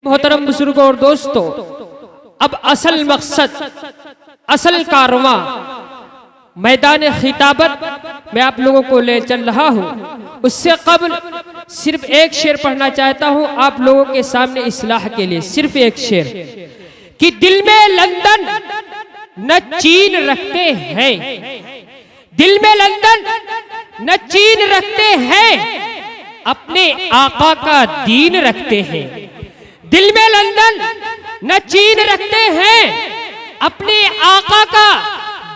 मोहतरम बुजुर्गों और दोस्तों, अब असल मकसद, असल कारवां मैदान खिताबत में आप लोगों को ले चल रहा हूँ। उससे कबल सिर्फ एक शेर पढ़ना चाहता हूँ आप लोगों के सामने इस्लाह के लिए। सिर्फ एक शेर कि दिल में लंदन न चीन रखते हैं, दिल में लंदन न चीन रखते हैं, अपने आका का दीन रखते हैं। दिल में लंदन न चीन रखते हैं, अपने आका का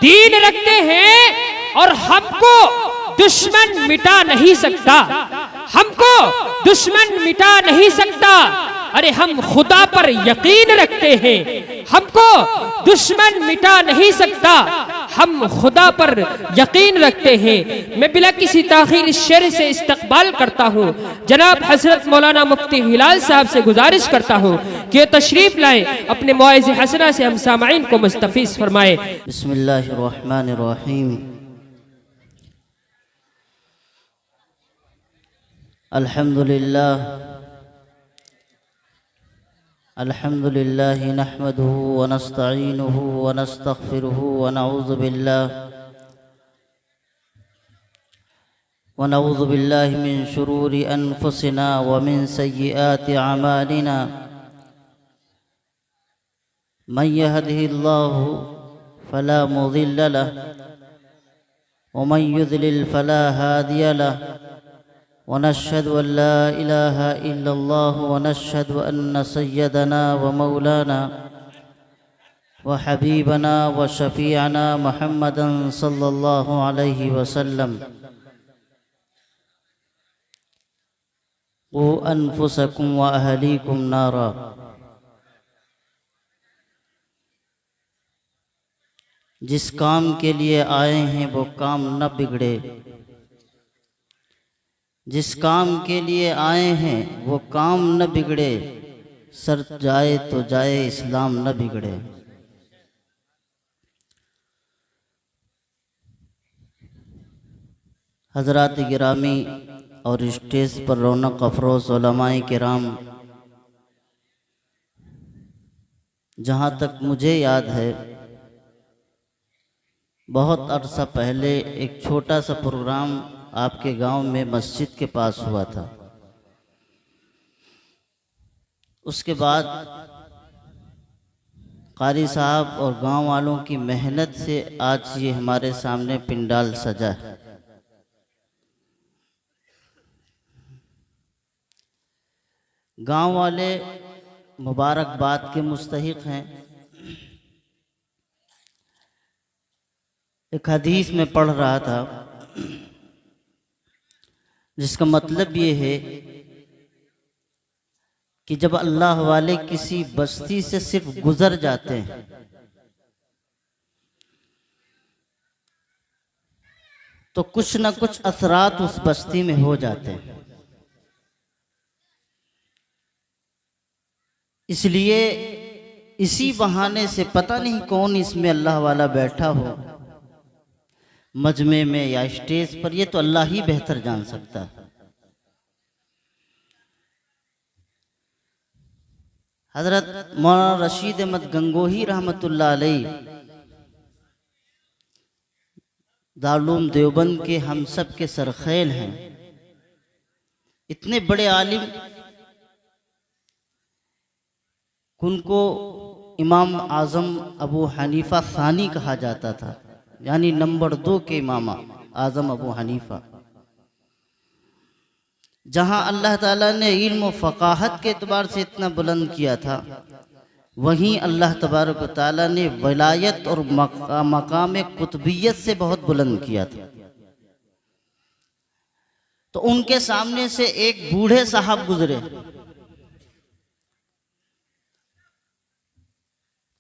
दीन रखते हैं। और हमको दुश्मन मिटा नहीं सकता, हमको दुश्मन मिटा नहीं सकता। अरे हम खुदा पर यकीन रखते हैं, हमको दुश्मन मिटा नहीं सकता, हम खुदा पर यकीन रखते हैं। मैं बिला किसी ताखीर इस शेर से इस्तकबाल करता हूँ। जनाब हजरत मौलाना मुफ्ती हिलाल साहब से गुजारिश करता हूँ कि तशरीफ लाएं, अपने मौइज़ हसना से हम सामाईन को मुस्तफीज़ फरमाएं। बिस्मिल्लाहिर्रहमानिर्रहीम। अल्हम्दुलिल्लाह नहमदुहु व नस्तईनुहु व नस्तगफिरुहु व नऊज़ु बिल्लाहि मिन शुरूरि अनफुसिना व मिन सय्यिआति अमालिना। मन यहदिहिल्लाहु फला मुज़िल्ल लहु व मन युज़लिल फला हादिय लहु। वनश्हदु अन ला इलाहा इल्लल्लाह वनश्हदु अन्न सय्यदना व मौलाना व हबीबना व शफीअना मुहम्मदन सल्लल्लाहु अलैहि वसल्लम। क़ू अनफुसकुम व अहलीकुम नारा। जिस काम के लिए आए हैं वो काम न बिगड़े, जिस काम के लिए आए हैं वो काम न बिगड़े। सर जाए तो जाए इस्लाम न बिगड़े। हज़रात गिरामी और स्टेज पर रौनक अफरोज़ उलमाए किराम, जहाँ तक मुझे याद है बहुत अरसा पहले एक छोटा सा प्रोग्राम आपके गांव में मस्जिद के पास हुआ था। उसके बाद कारी साहब और गांव वालों की मेहनत से आज ये हमारे सामने पिंडाल सजा है। गांव वाले मुबारकबाद के मुस्तहिक हैं। एक हदीस में पढ़ रहा था जिसका मतलब ये है कि जब अल्लाह वाले किसी बस्ती से सिर्फ गुजर जाते हैं तो कुछ न कुछ असरात उस बस्ती में हो जाते हैं। इसलिए इसी बहाने से पता नहीं कौन इसमें अल्लाह वाला बैठा हो, मजमे में या स्टेज पर, ये तो अल्लाह ही बेहतर जान सकता है। हजरत मौलाना रशीद अहमद गंगोही रहमतुल्लाह अलैह दारुल उलूम देवबंद के हम सब के सरखेल हैं। इतने बड़े आलिम, उनको इमाम आज़म अबू हनीफा सानी कहा जाता था, यानी नंबर 2 के इमाम आज़म अबू हनीफा। जहाँ अल्लाह ताला ने इल्म व फ़क़ाहत के एतबार से इतना बुलंद किया था, वहीं अल्लाह तबारक व तआला ने वलायत और मकाम कुतुबियत से बहुत बुलंद किया था। तो उनके सामने से एक बूढ़े साहब गुजरे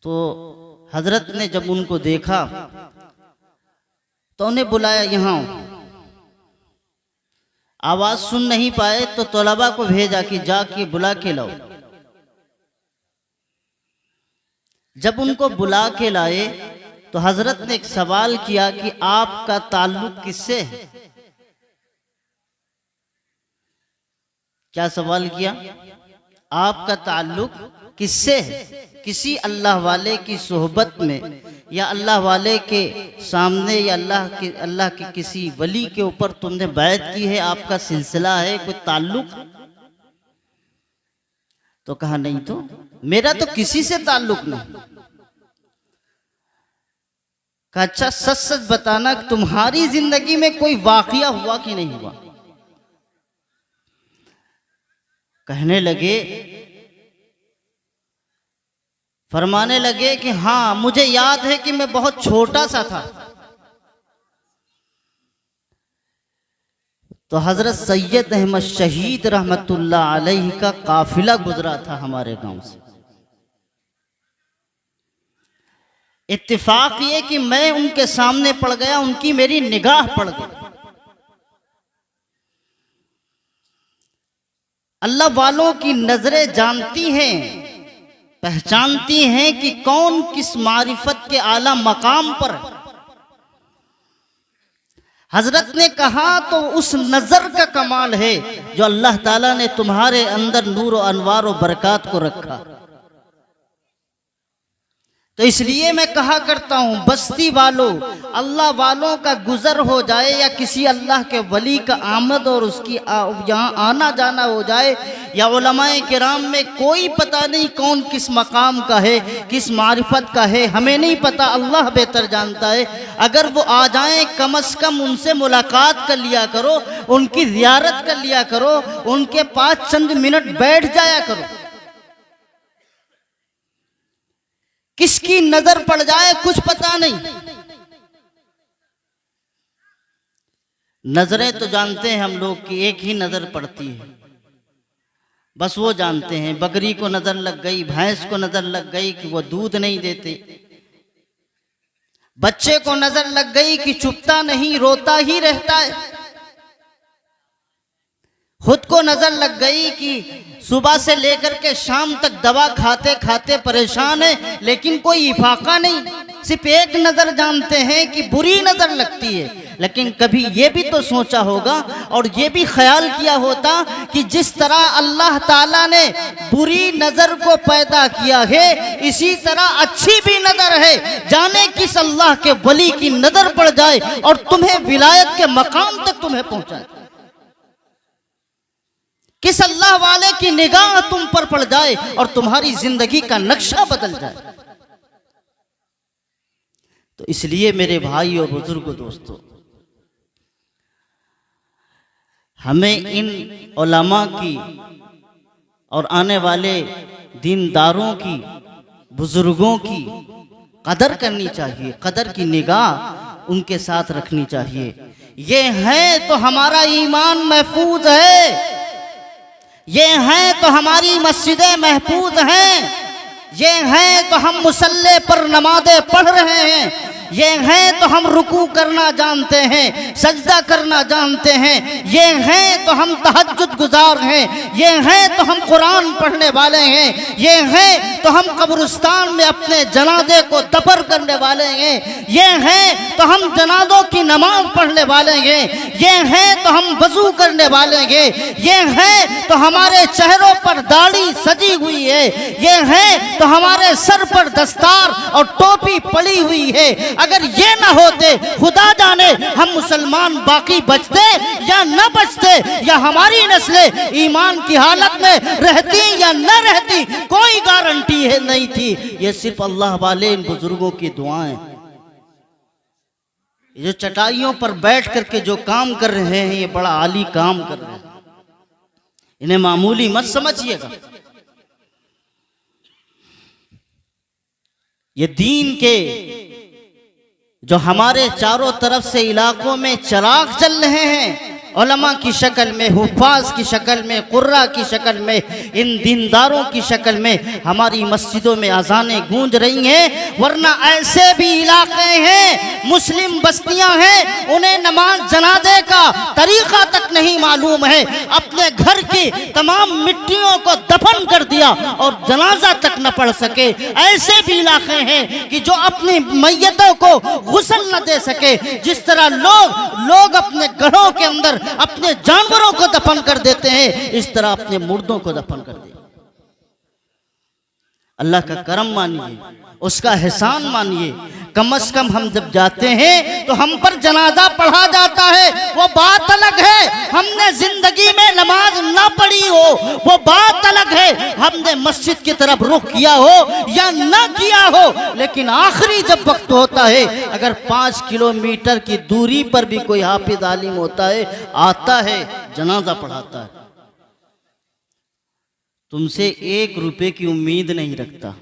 तो हजरत ने जब उनको देखा तो उन्हें बुलाया, यहाँ आवाज सुन नहीं पाए तो तलबा को भेजा कि जाके बुला के लाओ। जब उनको बुला के लाए तो हजरत ने एक सवाल किया कि आपका ताल्लुक किससे है? क्या सवाल किया? आपका ताल्लुक किससे है? किसी अल्लाह वाले की सोहबत में या अल्लाह वाले के सामने या अल्लाह के किसी वली के ऊपर तुमने बैत की है, आपका सिलसिला है, कोई ताल्लुक? तो कहा नहीं, तो मेरा तो किसी से ताल्लुक नहीं। कहा अच्छा सच सच बताना तुम्हारी जिंदगी में कोई वाकया हुआ कि नहीं हुआ? कहने लगे, फरमाने लगे कि हाँ मुझे याद है कि मैं बहुत छोटा सा था तो हजरत सैयद अहमद शहीद रहमतुल्लाह अलैहि का काफिला गुजरा था हमारे गांव से। इत्तेफाक ये कि मैं उनके सामने पड़ गया, उनकी मेरी निगाह पड़ गई। अल्लाह वालों की नजरें जानती हैं, पहचानती हैं कि कौन किस मारिफत के आला मकाम पर। हजरत ने कहा तो उस नजर का कमाल है जो अल्लाह ताला ने तुम्हारे अंदर नूर और अनवार और बरकत को रखा। तो इसलिए मैं कहा करता हूं, बस्ती वालों, अल्लाह वालों का गुजर हो जाए या किसी अल्लाह के वली का आमद और उसकी यहाँ आना जाना हो जाए, या उलमाए किराम में कोई पता नहीं कौन किस मकाम का है, किस मारिफत का है, हमें नहीं पता, अल्लाह बेहतर जानता है। अगर वो आ जाएं कम अज कम उनसे मुलाकात कर लिया करो, उनकी ज़ियारत कर लिया करो, उनके पास चंद मिनट बैठ जाया करो। किसकी नजर पड़ जाए कुछ पता नहीं। नजरें तो जानते हैं हम लोग कि एक ही नजर पड़ती है, बस वो जानते हैं। बकरी को नजर लग गई, भैंस को नजर लग गई कि वो दूध नहीं देते, बच्चे को नजर लग गई कि चुपता नहीं, रोता ही रहता है, खुद को नजर लग गई कि सुबह से लेकर के शाम तक दवा खाते खाते परेशान है, लेकिन कोई इफाका नहीं। सिर्फ एक नजर जानते हैं कि बुरी नजर लगती है। लेकिन कभी ये भी तो सोचा होगा और ये भी ख्याल किया होता कि जिस तरह अल्लाह ताला ने बुरी नजर को पैदा किया है, इसी तरह अच्छी भी नजर है। जाने किस अल्लाह के वली की नजर पड़ जाए और तुम्हें विलायत के मकाम तक तुम्हें पहुंचाए, किस अल्लाह वाले की निगाह तुम पर पड़ जाए और तुम्हारी जिंदगी का नक्शा बदल जाए। तो इसलिए मेरे भाई और बुजुर्गों, दोस्तों, हमें इन उलमा की और आने वाले दीनदारों की, बुजुर्गों की कदर करनी चाहिए, कदर की निगाह उनके साथ रखनी चाहिए। ये है तो हमारा ईमान महफूज है, ये हैं तो हमारी मस्जिदें महफूज हैं, ये हैं तो हम मुसल्ले पर नमाज़ें पढ़ रहे हैं, ये हैं तो हम रुकू करना जानते हैं, सजदा करना जानते हैं, ये हैं तो हम तहज्जुद गुजार हैं, ये हैं तो हम कुरान पढ़ने वाले हैं, ये हैं तो हम कब्रिस्तान में अपने जनाजे को दफन करने वाले हैं, ये हैं तो हम जनाजों की नमाज पढ़ने वाले हैं, ये हैं तो हम वजू करने वाले हैं, ये हैं तो हमारे चेहरों पर दाढ़ी सजी हुई है, ये हैं तो हमारे सर पर दस्तार और टोपी पड़ी हुई है। अगर ये ना होते, खुदा जाने हम मुसलमान बाकी बचते या न बचते, या हमारी नस्लें ईमान की हालत में रहती या न रहती, कोई गारंटी है नहीं थी। ये सिर्फ अल्लाह वाले इन बुजुर्गों की दुआएं, जो चटाइयों पर बैठ करके जो काम कर रहे हैं, ये बड़ा आली काम कर रहे हैं, इन्हें मामूली मत समझिएगा। ये दीन के जो हमारे चारों तरफ से इलाकों में चिराग चल रहे हैं, उलमा की शक्ल में, हुफ़ाज़ की शक्ल में, कुर्रा की शक्ल में, इन दीनदारों की शक्ल में हमारी मस्जिदों में अज़ानें गूंज रही हैं। वरना ऐसे भी इलाके हैं, मुस्लिम बस्तियां हैं, उन्हें नमाज जनाजे का तरीक़ा तक नहीं मालूम है, अपने घर की तमाम मिट्टियों को दफन कर दिया और जनाजा तक न पढ़ सके। ऐसे भी इलाके हैं कि जो अपनी मैयतों को गुस्ल न दे सके। जिस तरह लोग अपने घरों के अंदर अपने जानवरों को दफन कर देते हैं, इस तरह अपने मुर्दों को दफन कर दे। अल्लाह का करम मानिए, उसका एहसान मानिए। कम से कम हम जब जाते हैं तो हम पर जनाजा पढ़ा जाता है, वो बात अलग है। हमने जिंदगी में नमाज ना पढ़ी हो, वो बात अलग है। हमने मस्जिद की तरफ रुख किया हो या ना किया हो, लेकिन आखिरी जब वक्त होता है, अगर 5 किलोमीटर की दूरी पर भी कोई हाफिज आलिम होता है, आता है, जनाजा पढ़ाता है, तुमसे 1 रुपए की उम्मीद नहीं रखता,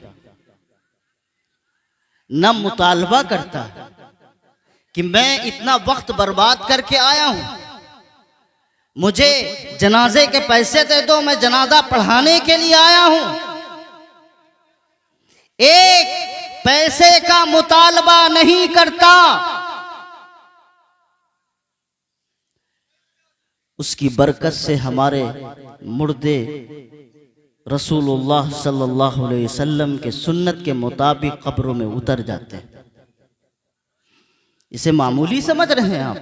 न मुतालबा करता कि मैं इतना वक्त बर्बाद करके आया हूं, मुझे जनाजे के पैसे दे दो, मैं जनाजा पढ़ाने के लिए आया हूं। एक पैसे का मुतालबा नहीं करता। उसकी बरकत से हमारे मुर्दे रसूलुल्लाह सल्लल्लाहु अलैहि वसल्लम के सुन्नत के मुताबिक कब्रों में उतर जाते हैं। इसे मामूली समझ रहे हैं आप?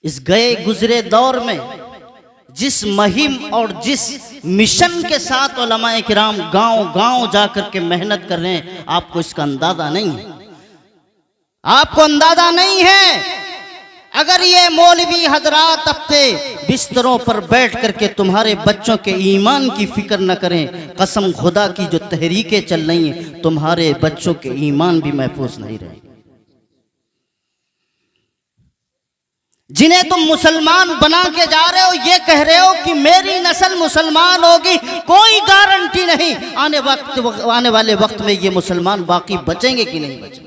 इस गए गुजरे दौर में जिस मुहिम और जिस मिशन के साथ उलमाए किराम गांव गांव जाकर के मेहनत कर रहे हैं, आपको इसका अंदाजा नहीं है। आपको अंदाजा नहीं है। अगर ये मौलवी हजरात अपने बिस्तरों पर बैठ करके तुम्हारे बच्चों के ईमान की फिक्र न करें, कसम खुदा की जो तहरीकें चल रही हैं, तुम्हारे बच्चों के ईमान भी महफूज नहीं रहेंगे। जिन्हें तुम मुसलमान बना के जा रहे हो, ये कह रहे हो कि मेरी नस्ल मुसलमान होगी, कोई गारंटी नहीं आने वाले वक्त में ये मुसलमान बाकी बचेंगे कि नहीं बचेंगे।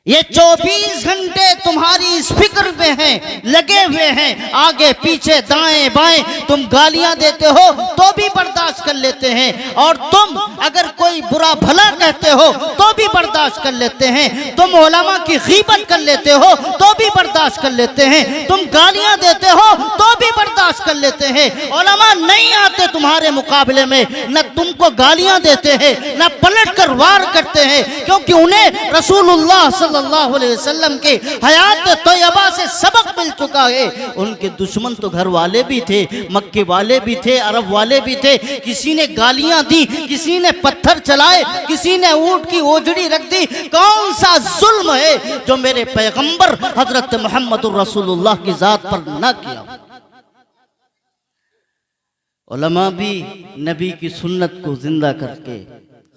ये 24 घंटे तुम्हारी इस फिक्र में हैं, लगे हुए हैं, आगे पीछे दाएं बाएं। तुम गालियां देते हो तो भी बर्दाश्त कर लेते हैं, और तुम अगर कोई बुरा भला कहते हो तो भी बर्दाश्त कर लेते हैं। तुम उलमा की गीबत कर लेते हो तो भी बर्दाश्त कर लेते हैं। तुम गालियां देते हो तो भी बर्दाश्त कर लेते हैं। उलमा नहीं आते तुम्हारे मुकाबले में, न तुमको गालियां देते हैं, न पलट कर वार करते हैं, क्योंकि उन्हें रसूलुल्लाह सल्लल्लाहु अलैहि वसल्लम के हयात तैयबा से सबक मिल चुका है। उनके दुश्मन तो घर वाले भी थे, मक्के वाले भी थे, अरब वाले भी थे। किसी ने गालियां दी, किसी ने पत्थर चलाए, किसी ने ऊंट की ओजड़ी रख दी। कौन सा जुल्म है जो मेरे पैगंबर हजरत मोहम्मद रसूलुल्लाह की जात पर न किया। उलमा भी नबी की सुन्नत को जिंदा करके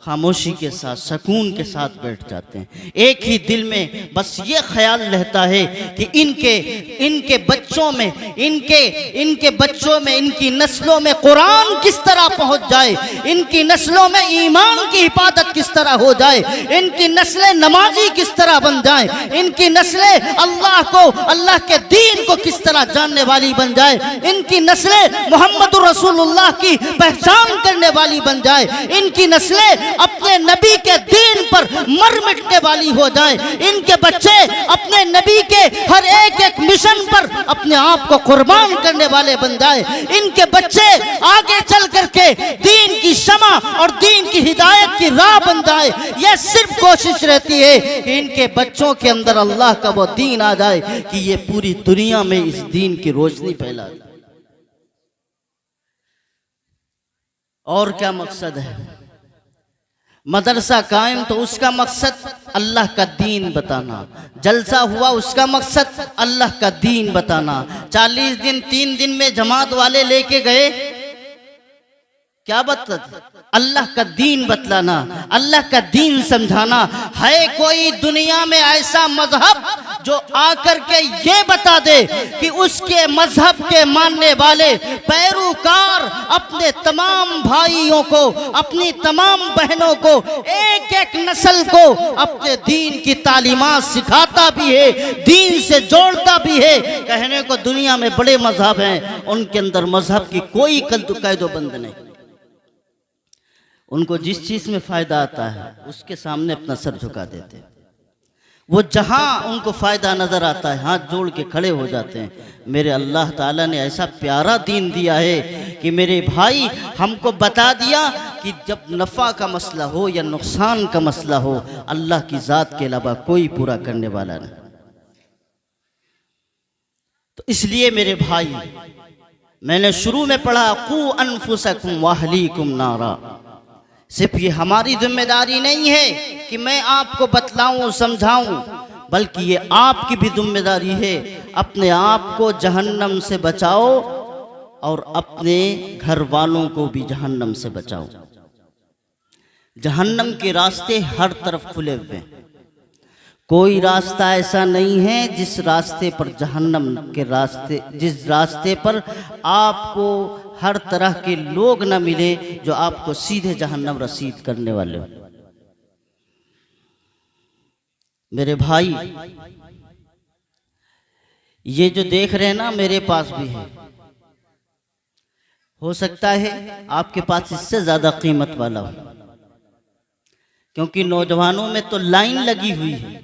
खामोशी के साथ, सुकून के साथ बैठ जाते हैं। एक ही दिल में बस ये ख्याल रहता है कि इनके बच्चों में, इनके बच्चों में, इनकी नस्लों में कुरान किस तरह पहुंच जाए, इनकी नस्लों में ईमान की हिफाजत किस तरह हो जाए, इनकी नस्लें नमाजी किस तरह बन जाएं, इनकी नस्लें अल्लाह को, अल्लाह के दीन को किस तरह जानने वाली बन जाए, इनकी नस्लें मोहम्मद रसूलुल्लाह की पहचान करने वाली बन जाए, इनकी नस्लें अपने नबी के दीन पर मर मिटने वाली हो जाए, इनके बच्चे अपने नबी के हर एक मिशन पर अपने आप को कुर्बान करने वाले बन जाए, इनके बच्चे आगे चल करके दीन की शमा और दीन की हिदायत की राह बन जाए। यह सिर्फ कोशिश रहती है कि इनके बच्चों के अंदर अल्लाह का वो दीन आ जाए कि ये पूरी दुनिया में इस दीन की रोशनी फैला जाए। और क्या मकसद है? मदरसा कायम तो उसका मकसद अल्लाह का दीन बताना, जलसा हुआ उसका मकसद अल्लाह का दीन बताना। 40 दिन 3 दिन में जमात वाले लेके गए, क्या बता? अल्लाह का दीन बतलाना, अल्लाह का दीन समझाना। है कोई दुनिया में ऐसा मजहब जो आकर के ये बता दे कि उसके मजहब के मानने वाले पैरोकार अपने तमाम भाइयों को, अपनी तमाम बहनों को, एक एक नस्ल को अपने दीन की तालीमात सिखाता भी है, दीन से जोड़ता भी है। कहने को दुनिया में बड़े मजहब हैं, उनके अंदर मजहब की कोई कैदोबंद नहीं। उनको जिस चीज में फायदा आता है उसके सामने अपना सर झुका देते हैं। वो जहां उनको फायदा नजर आता है हाथ जोड़ के खड़े हो जाते हैं। मेरे अल्लाह ताला ने ऐसा प्यारा दीन दिया है कि मेरे भाई हमको बता दिया कि जब नफा का मसला हो या नुकसान का मसला हो, अल्लाह की जात के अलावा कोई पूरा करने वाला नहीं। तो इसलिए मेरे भाई, मैंने शुरू में पढ़ा कू अनफुसकुम वाहलीकुम नारा। सिर्फ ये हमारी जिम्मेदारी नहीं है कि मैं आपको बतलाऊं समझाऊं, बल्कि ये आपकी भी जिम्मेदारी है। अपने आप को जहन्नम से बचाओ और अपने घर वालों को भी जहन्नम से बचाओ। जहन्नम के रास्ते हर तरफ खुले हुए हैं। कोई रास्ता ऐसा नहीं है जिस रास्ते पर जहन्नम के रास्ते, जिस रास्ते पर आपको हर तरह के लोग न मिले जो आपको सीधे जहन्नम रसीद करने वाले हो। मेरे भाई, ये जो देख रहे हैं ना, मेरे पास भी है। हो सकता है आपके पास इससे ज्यादा कीमत वाला हो, क्योंकि नौजवानों में तो लाइन लगी हुई है।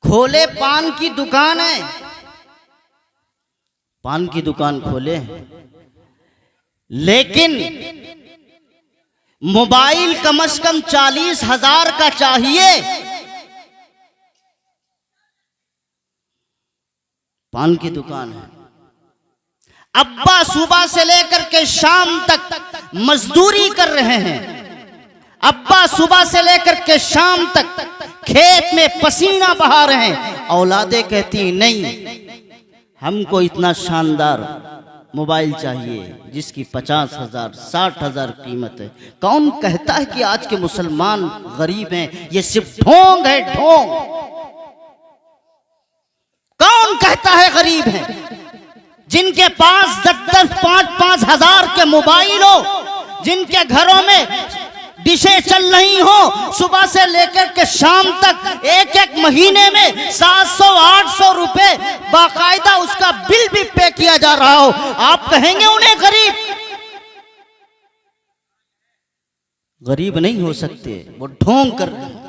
खोले पान की दुकान है, पान की दुकान खोले, लेकिन मोबाइल कम से कम 40,000 का चाहिए। पान की दुकान है। अब्बा सुबह से लेकर के शाम तक मजदूरी कर रहे हैं। अब्बा सुबह से लेकर के शाम तक खेत में पसीना बहा रहे हैं। औलादे कहती नहीं, हमको इतना शानदार मोबाइल चाहिए जिसकी 50,000 60,000 कीमत है। कौन कहता है कि आज के मुसलमान गरीब हैं? ये सिर्फ ढोंग है, ढोंग। कौन कहता है गरीब हैं? जिनके पास 10-10 5-5 हजार के मोबाइल हो, जिनके घरों में डिशें चल रही हो, सुबह से लेकर के शाम तक एक महीने में 700-800 रुपए बाकायदा उसका बिल भी पे किया जा रहा हो, आप कहेंगे उन्हें गरीब? गरीब नहीं हो सकते, वो ढोंग कर रहे हैं।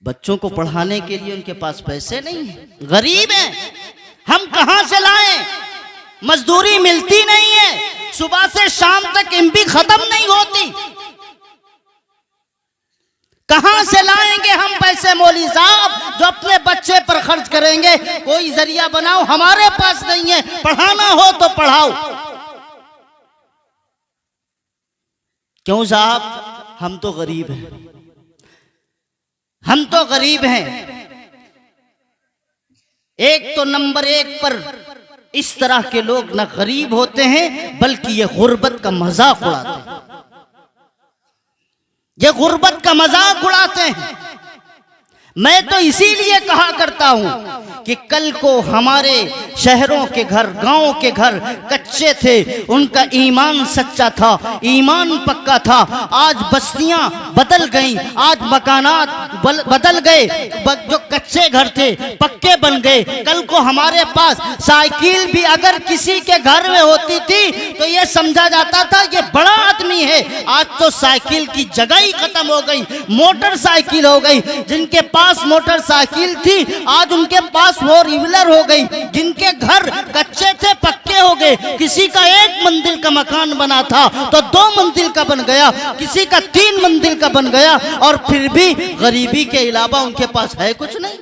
बच्चों को पढ़ाने के लिए उनके पास पैसे नहीं है, गरीब हैं। हम कहां से लाएं? मजदूरी मिलती नहीं है, सुबह से शाम तक एमबी खत्म नहीं होती। कहां से लाएंगे हम पैसे मौलवी साहब जो अपने बच्चे पर खर्च करेंगे? कोई जरिया बनाओ, हमारे पास नहीं है। पढ़ाना हो तो पढ़ाओ। क्यों साहब? हम तो गरीब हैं, हम तो गरीब हैं। एक तो नंबर 1 पर इस तरह के लोग न गरीब होते हैं, बल्कि ये गुर्बत का मजाक उड़ाते हैं। ये गुर्बत का मजाक उड़ाते हैं। मैं तो इसीलिए कहा करता हूं कि कल को हमारे शहरों के घर, गांवों के घर कच्चे थे, उनका ईमान सच्चा था, ईमान पक्का था। आज बस्तियां बदल गईं, आज मकानात बदल गए। जो कच्चे घर थे पक्के बन गए। कल को हमारे पास साइकिल भी अगर किसी के घर में होती थी तो यह समझा जाता था ये बड़ा आदमी है। आज तो साइकिल की जगह ही खत्म हो गई, मोटरसाइकिल हो गई। जिनके पास मोटरसाइकिल थी आज उनके पास 4 व्हीलर हो गई। जिनके घर कच्चे थे पक्के हो गए। किसी का 1 मंजिल का मकान बना था तो 2 मंजिल का बन गया, किसी का 3 मंजिल का बन गया। और फिर भी गरीबी के अलावा उनके पास है कुछ नहीं।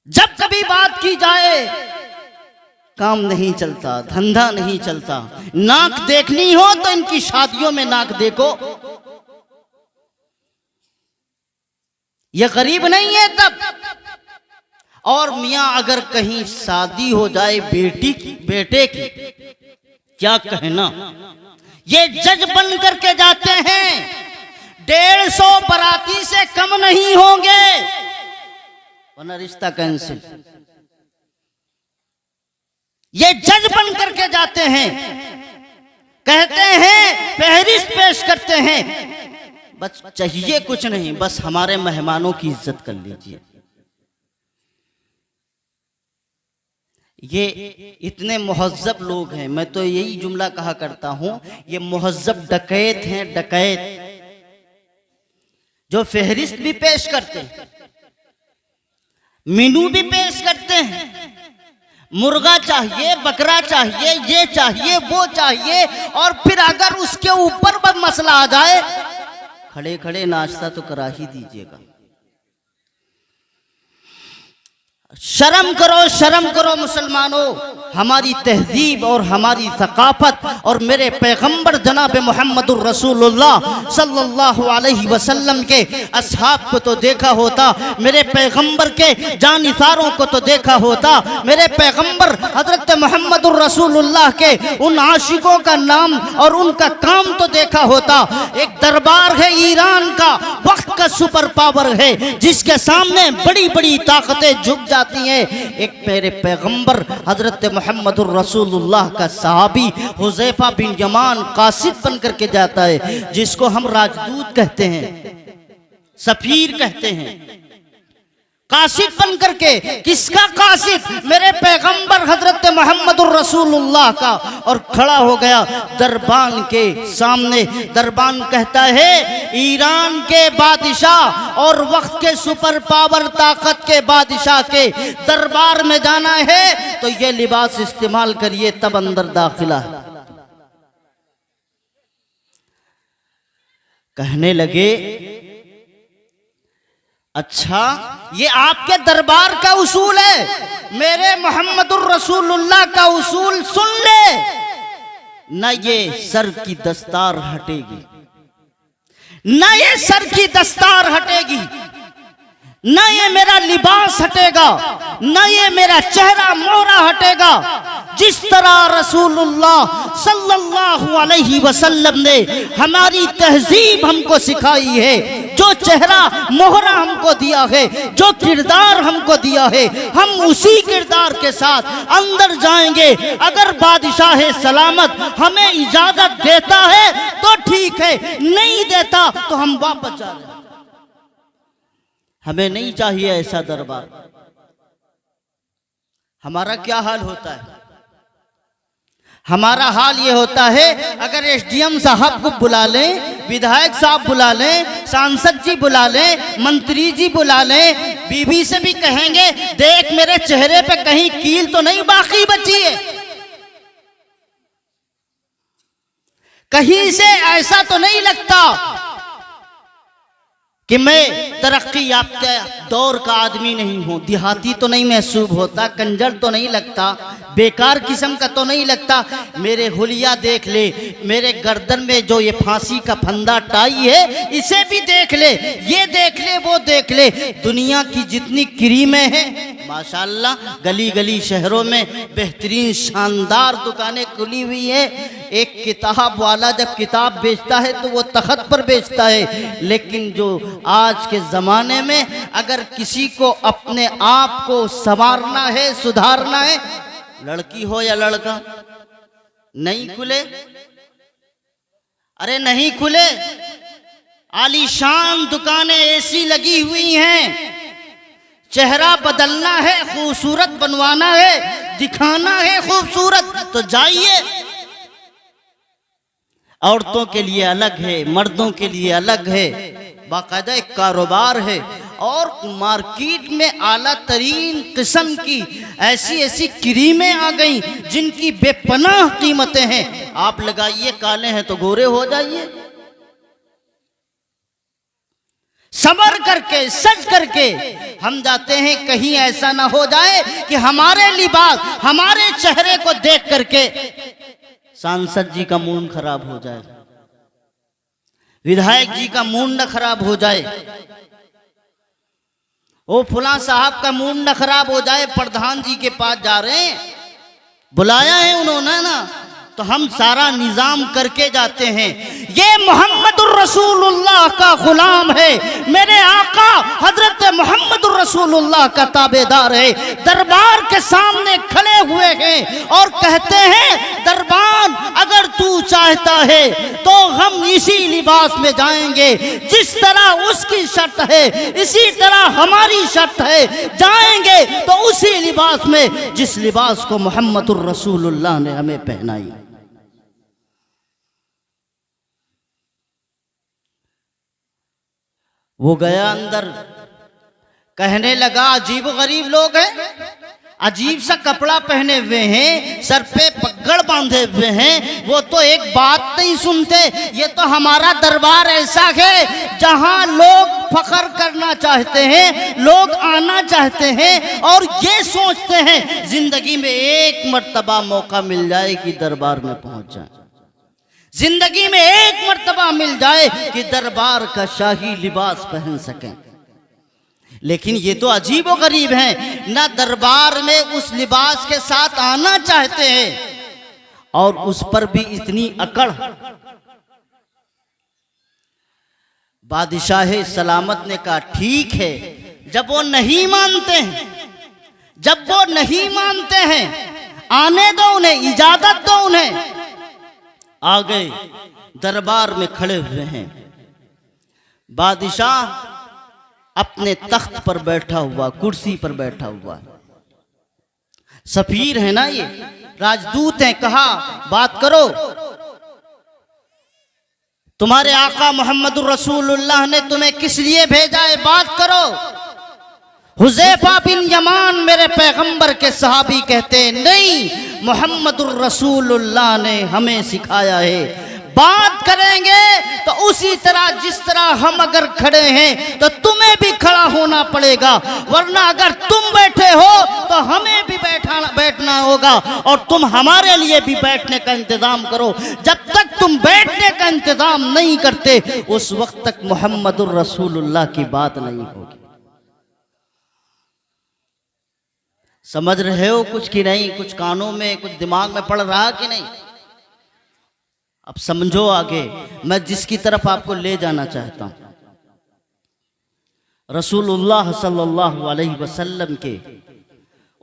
जब कभी बात की जाए काम नहीं चलता, धंधा नहीं चलता। नाक देखनी हो तो इनकी शादियों में नाक देखो। ये गरीब नहीं है तब। और मियां अगर कहीं शादी हो जाए बेटी की, बेटे की, क्या कहना, ये जज बन करके जाते हैं। 150 बराती से कम नहीं होंगे, वरना रिश्ता कैंसिल। ये जज बन करके जाते हैं, कहते हैं, फहरिस्त पेश करते हैं। बस चाहिए कुछ नहीं, बस हमारे मेहमानों की इज्जत कर लीजिए। ये इतने मुहज्जब लोग हैं। मैं तो यही जुमला कहा करता हूं, ये मुहज्जब डकैत हैं, डकैत जो फहरिस्त भी पेश करते हैं, मेनू भी पेश करते हैं, मुर्गा चाहिए, बकरा चाहिए, ये चाहिए, वो चाहिए, और फिर अगर उसके ऊपर पर मसला आ जाए, खड़े खड़े नाश्ता तो करा ही दीजिएगा। शर्म करो मुसलमानों। हमारी तहजीब और हमारी सकाफत और मेरे पैगंबर जनाब मोहम्मदुर रसूलुल्लाह सल्लल्लाहु अलैहि वसल्लम के असहाब को तो देखा होता, मेरे पैगंबर के जानिसारों को तो देखा होता, मेरे पैगंबर हजरत मोहम्मदुर रसूलुल्लाह के उन आशिकों का नाम और उनका काम तो देखा होता। एक दरबार है ईरान का, वक्त का सुपर पावर है, जिसके सामने बड़ी बड़ी ताकतें झुक जाती हैं। एक मेरे पैगंबर हजरत मोहम्मदुर रसूलुल्लाह का सहाबी हुज़ैफा बिन यमान कासिद बन करके जाता है, जिसको हम राजदूत कहते हैं, सफीर कहते हैं। कासिद बन करके, किसका कासिद? मेरे पैगंबर हजरत मोहम्मदुर रसूलुल्लाह का। और खड़ा हो गया दरबान के सामने। दरबान कहता है ईरान के बादशाह और वक्त के सुपर पावर ताकत के बादशाह के दरबार में जाना है तो ये लिबास इस्तेमाल करिए, तब अंदर दाखिला है। कहने लगे अच्छा ये आपके दरबार का उसूल है, मेरे मोहम्मदुर रसूलुल्लाह का उसूल सुन ले। न ये सर की दस्तार हटेगी, न ये सर की दस्तार हटेगी, न ये मेरा लिबास हटेगा, न ये मेरा चेहरा मोहरा हटेगा। जिस तरह रसूलुल्लाह सल्लल्लाहु अलैहि वसल्लम ने हमारी तहजीब हमको सिखाई है, जो चेहरा मोहरा हमको दिया है, जो किरदार हमको दिया है, हम उसी किरदार के साथ अंदर जाएंगे। अगर बादशाह सलामत हमें इजाजत देता है तो ठीक है, नहीं देता तो हम वापस जा रहे। हमें नहीं चाहिए ऐसा दरबार। हमारा क्या हाल होता है? हमारा हाल ये होता है, अगर एसडीएम साहब को बुला लें, विधायक साहब बुला लें, सांसद जी बुला लें, मंत्री जी बुला लें, बीबी से भी कहेंगे देख मेरे चेहरे पे कहीं कील तो नहीं बाकी बची है, कहीं से ऐसा तो नहीं लगता कि मैं तरक्की याफ्ता दौर का आदमी नहीं हूं, देहाती तो नहीं महसूस होता, कंजर तो नहीं लगता, बेकार किस्म का तो नहीं लगता। मेरे हुलिया देख ले, मेरे गर्दन में जो ये फांसी का फंदा टाई है इसे भी देख ले, ये देख ले, वो देख ले। दुनिया की जितनी क्रीमें हैं माशाल्लाह, गली गली शहरों में बेहतरीन शानदार दुकानें खुली हुई है। एक किताब वाला जब किताब बेचता है तो वो तख्त पर बेचता है, लेकिन जो आज के ज़माने में अगर किसी को अपने आप को संवारना है, सुधारना है, लड़की हो या लड़का, नहीं खुले, अरे नहीं खुले, आलीशान दुकानें ऐसी लगी हुई हैं, चेहरा बदलना है, खूबसूरत बनवाना है, दिखाना है खूबसूरत, तो जाइए। औरतों के लिए अलग है, मर्दों के लिए अलग है, बाकायदा एक कारोबार है। और मार्केट में आला तरीन किस्म की ऐसी ऐसी क्रीमें आ गई जिनकी बेपनाह कीमतें हैं। आप लगाइए, काले हैं तो गोरे हो जाइए। सबर करके, सज करके हम जाते हैं, कहीं ऐसा ना हो जाए कि हमारे लिबास, हमारे चेहरे को देख करके सांसद जी का मूड खराब हो जाए, विधायक जी का मूड न खराब हो जाए, वो फुला साहब का मूड न खराब हो जाए। प्रधान जी के पास जा रहे हैं, बुलाया है उन्होंने ना, तो हम सारा निजाम करके जाते हैं। ये मोहम्मदुर रसूलुल्लाह का गुलाम है, मेरे आका हजरत मोहम्मदुर रसूलुल्लाह का ताबेदार है। दरबार के सामने खड़े हुए हैं और कहते हैं दरबान अगर तू चाहता है तो हम इसी लिबास में जाएंगे, जिस तरह उसकी शर्त है इसी तरह हमारी शर्त है, जाएंगे तो उसी लिबास में जिस लिबास को मोहम्मदुर रसूलुल्लाह ने हमें पहनाई। वो गया अंदर, कहने लगा अजीब गरीब लोग हैं, अजीब सा कपड़ा पहने हुए हैं, सर पे पगड़ बांधे हुए हैं, वो तो एक बात नहीं सुनते। ये तो हमारा दरबार ऐसा है जहां लोग फख्र करना चाहते हैं, लोग आना चाहते हैं और ये सोचते हैं जिंदगी में एक मर्तबा मौका मिल जाए कि दरबार में पहुंच जाए, जिंदगी में एक मर्तबा मिल जाए कि दरबार का शाही लिबास पहन सकें। लेकिन ये तो अजीब व गरीब हैं, ना दरबार में उस लिबास के साथ आना चाहते हैं और उस पर भी इतनी अकड़। बादशाह सलामत ने कहा ठीक है, जब वो नहीं मानते हैं, जब वो नहीं मानते हैं, आने दो उन्हें, इजाजत दो उन्हें। आ गए, दरबार में खड़े हुए हैं। बादशाह अपने तख्त पर बैठा हुआ, कुर्सी पर बैठा हुआ, सफीर है ना, ये राजदूत हैं। कहा बात करो, तुम्हारे आका मोहम्मदुर रसूलुल्लाह ने तुम्हें किस लिए भेजा है, बात करो। हुज़ैफा बिन यमान मेरे पैगंबर के सहाबी कहते हैं नहीं, मोहम्मदुर रसूलुल्लाह ने हमें सिखाया है बात करेंगे तो उसी तरह जिस तरह हम अगर खड़े हैं तो तुम्हें भी खड़ा होना पड़ेगा, वरना अगर तुम बैठे हो तो हमें भी बैठना होगा और तुम हमारे लिए भी बैठने का इंतजाम करो। जब तक तुम बैठने का इंतजाम नहीं करते उस वक्त तक मोहम्मदुर रसूलुल्लाह की बात नहीं होगी। समझ रहे हो कुछ कि नहीं? कुछ कानों में, कुछ दिमाग में पड़ रहा कि नहीं? अब समझो आगे मैं जिसकी तरफ आपको ले जाना चाहता हूं। रसूलुल्लाह सल्लल्लाहु अलैहि वसल्लम के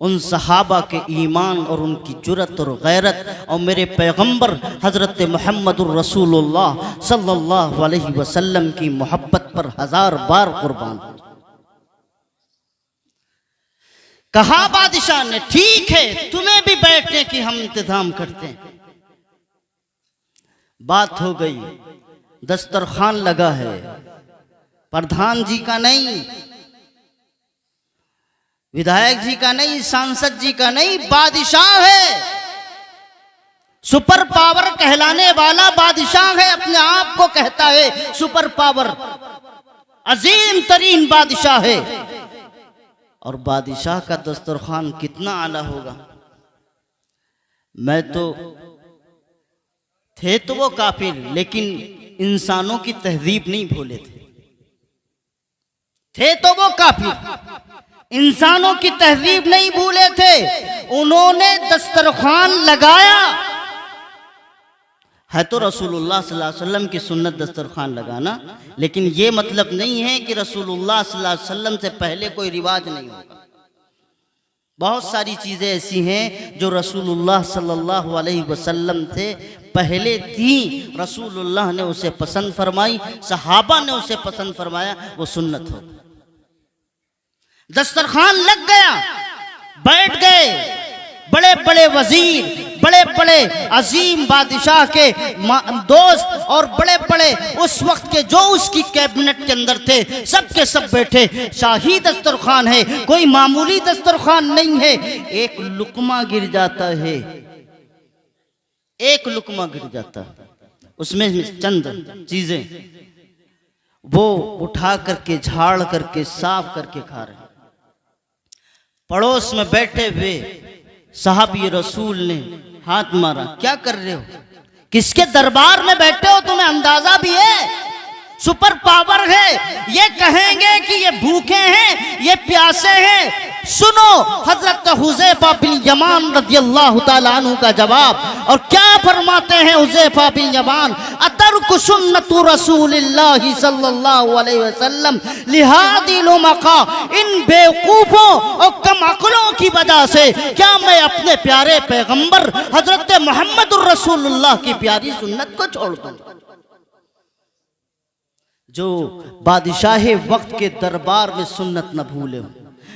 उन सहाबा के ईमान और उनकी जुरत और गैरत और मेरे पैगंबर हजरत मोहम्मदुर रसूलुल्लाह सल्लल्लाहु अलैहि वसल्लम की मोहब्बत पर 1000 बार कुर्बान। कहा बादशाह ने ठीक है, तुम्हें भी बैठने की हम इंतजाम करते हैं। बात हो गई, दस्तरखान लगा है, प्रधान जी का नहीं, विधायक जी का नहीं, सांसद जी का नहीं, बादशाह है। सुपर पावर कहलाने वाला बादशाह है, अपने आप को कहता है सुपर पावर, अजीम तरीन बादशाह है। और बादशाह का दस्तरखान कितना आला होगा। मैं तो थे तो वो काफिर, लेकिन इंसानों की तहजीब नहीं भूले थे तो वो काफिर, इंसानों की तहजीब नहीं भूले थे। उन्होंने दस्तरखान लगाया है तो रसूलुल्लाह सल्लल्लाहु अलैहि वसल्लम की सुन्नत दस्तरखान लगाना, लेकिन ये मतलब नहीं है कि रसूलुल्लाह सल्लल्लाहु अलैहि वसल्लम से पहले कोई रिवाज नहीं होगा। बहुत सारी चीज़ें ऐसी हैं जो रसूलुल्लाह सल्लल्लाहु अलैहि वसल्लम से पहले थी, रसूलुल्लाह ने उसे पसंद फरमाई, सहाबा ने उसे पसंद फरमाया, वो सुन्नत हो। दस्तरखान लग गया, बैठ गए बड़े बड़े वजीर, बड़े बड़े अजीम बादशाह के दोस्त और बड़े बड़े उस वक्त के जो उसकी कैबिनेट के अंदर थे, सब के सब बैठे। शाही दस्तरखान है, कोई मामूली दस्तरखान नहीं है। एक लुकमा गिर जाता है, एक लुकमा गिर जाता है, उसमें चंद चीजें वो उठा करके झाड़ करके साफ करके खा रहे। पड़ोस में बैठे हुए साहबी रसूल ने हाथ मारा, क्या कर रहे हो, किसके दरबार में बैठे हो, तुम्हें अंदाजा भी है सुपर पावर है, ये कहेंगे कि ये भूखे हैं, ये प्यासे हैं। सुनो हजरत हुज़ैफा बिन यमान रज़ियल्लाहु ताला अन्हु का जवाब, और क्या फरमाते हैं हुज़ैफा बिन यमान, अतरकु सुन्नतु रसूलिल्लाहि सल्लल्लाहु अलैहि वसल्लम लिहादिल मका, इन बेवकूफों और कम अक्लों की वजह से क्या मैं अपने प्यारे पैगंबर हजरत मोहम्मदुर रसूलुल्लाह की प्यारी सुन्नत को छोड़ दूं। जो बादशाह वक्त के दरबार में सुन्नत न भूले हो,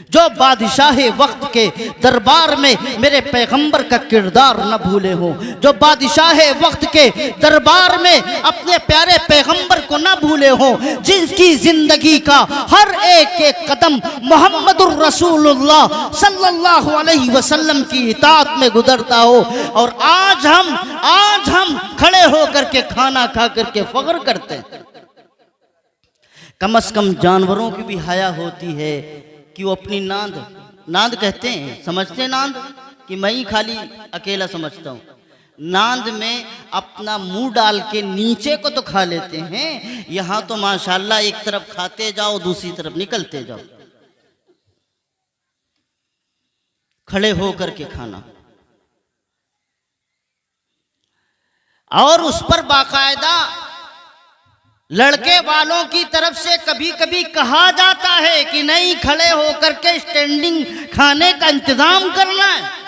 जो बादशाह वक्त के दरबार में मेरे पैगंबर का किरदार न भूले हो, जो बादशाह वक्त के दरबार में अपने प्यारे पैगंबर को न भूले हो, जिनकी जिंदगी का हर एक एक कदम मोहम्मदुर रसूलुल्लाह सल्लल्लाहु अलैहि वसल्लम की इताअत में गुजरता हो। और आज हम खड़े होकर के खाना खा करके फख्र करते हैं। कम से कम जानवरों की भी हया होती है कि वो अपनी नांद कहते हैं, समझते हैं नांद कि मैं ही खाली अकेला समझता हूँ। नांद में अपना मुंह डाल के नीचे को तो खा लेते हैं, यहाँ तो माशाल्लाह एक तरफ खाते जाओ दूसरी तरफ निकलते जाओ। खड़े होकर के खाना, और उस पर बाकायदा लड़के वालों की तरफ से कभी कभी कहा जाता है कि नहीं, खड़े होकर के स्टैंडिंग खाने का इंतजाम करना है।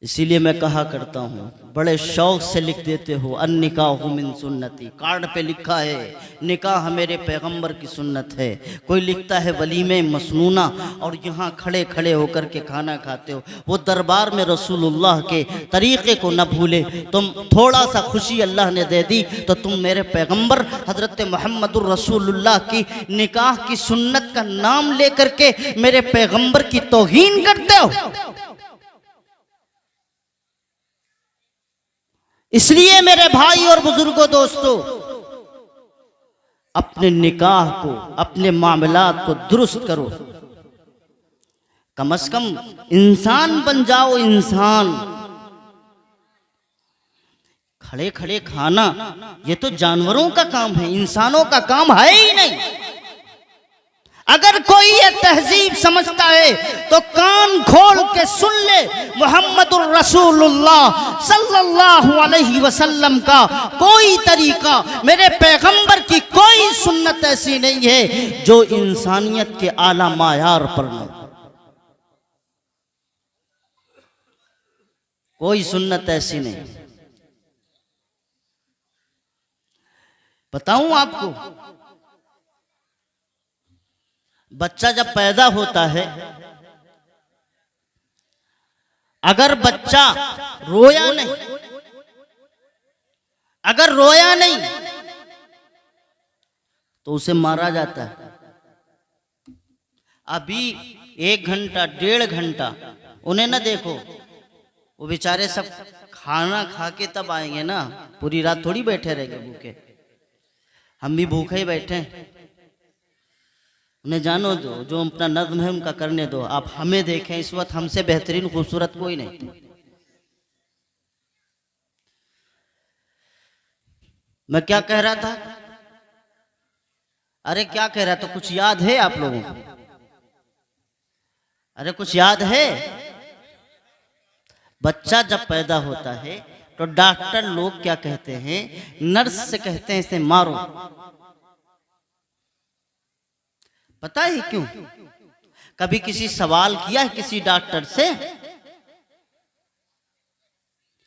इसीलिए मैं कहा करता हूँ, बड़े शौक से लिख देते हो अन्निकाहु मिन सुन्नती, कार्ड पे लिखा है निकाह मेरे पैगंबर की सुन्नत है। कोई लिखता है वलीमे मसनूना, और यहाँ खड़े खड़े होकर के खाना खाते हो। वो दरबार में रसूलुल्लाह के तरीक़े को न भूले। तुम थोड़ा सा खुशी अल्लाह ने दे दी तो तुम मेरे पैगंबर हज़रत मुहम्मदुर रसूलुल्लाह की निकाह की सुन्नत का नाम लेकर के मेरे पैगंबर की तौहीन करते हो। इसलिए मेरे भाई और बुजुर्गों दोस्तों, अपने निकाह को, अपने मामलात को दुरुस्त करो। कम से कम इंसान बन जाओ, इंसान। खड़े खड़े खाना ये तो जानवरों का काम है, इंसानों का काम है ही नहीं। अगर कोई ये तहजीब समझता है तो कान खोल के सुन ले, मुहम्मदुर रसूलुल्लाह सल्लल्लाहु अलैहि वसल्लम का कोई तरीका, मेरे पैगंबर की कोई सुन्नत ऐसी नहीं है जो इंसानियत के आला मायार पर न। कोई सुन्नत ऐसी नहीं। बताऊं आपको, बच्चा जब पैदा होता है, अगर बच्चा रोया नहीं तो उसे मारा जाता है। अभी 1 घंटा 1.5 घंटा उन्हें ना देखो, वो बेचारे सब खाना खा के तब आएंगे ना, पूरी रात थोड़ी बैठे रहेंगे भूखे। हम भी भूखे ही बैठे हैं। उन्हें जानो दो, जो अपना नज़्म है उनका करने दो। आप हमें देखें, इस वक्त हमसे बेहतरीन खूबसूरत कोई नहीं। मैं क्या कह रहा था? अरे क्या कह रहा था? कुछ याद है आप लोगों को? अरे कुछ याद है? बच्चा जब पैदा होता है तो डॉक्टर लोग क्या कहते हैं, नर्स से कहते हैं इसे मारो। पता है क्यों? कभी किसी सवाल किया है किसी डॉक्टर से?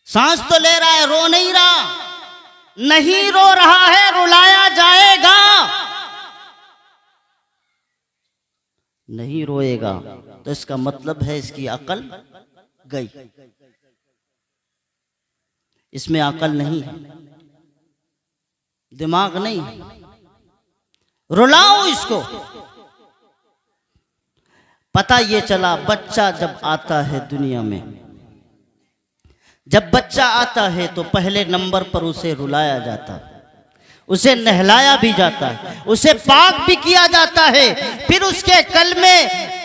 सांस तो ले रहा है, रो नहीं रहा। नहीं रो रहा है, रुलाया जाएगा। नहीं रोएगा तो इसका मतलब है इसकी अकल गई। इसमें अकल नहीं है, दिमाग नहीं है। रुलाओ इसको। पता ये चला, बच्चा जब आता है दुनिया में, जब बच्चा आता है तो पहले नंबर पर उसे रुलाया जाता है, उसे नहलाया भी जाता है, उसे पाक भी किया जाता है। फिर उसके कलमे,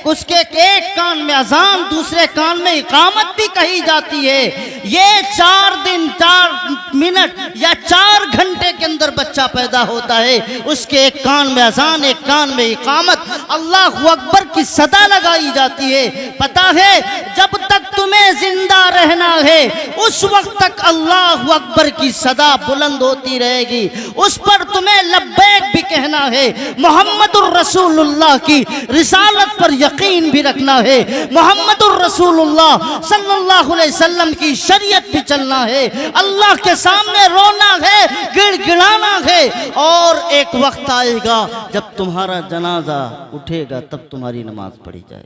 उसके एक कान में अजान, दूसरे कान में इकामत भी कही जाती है। ये 4 दिन 4 मिनट या 4 घंटे के अंदर बच्चा पैदा होता है। उसके एक कान में अजान, एक कान में इकामत, अल्लाहु अकबर की सदा लगाई जाती है। पता है जब तक तुम्हें जिंदा रहना है उस वक्त तक अल्लाह अकबर की सदा बुलंद होती रहेगी, उस पर तुम्हें लब्बैक भी कहना है, मोहम्मदुर रसूलुल्लाह की रिसालत पर यकीन भी रखना है, मोहम्मदुर रसूलुल्लाह सल्लल्लाहु अलैहि वसल्लम की शरीयत भी चलना है, अल्लाह के सामने रोना है, गिड़गिड़ाना है। और एक वक्त आएगा जब तुम्हारा जनाजा उठेगा तब तुम्हारी नमाज पढ़ी जाए।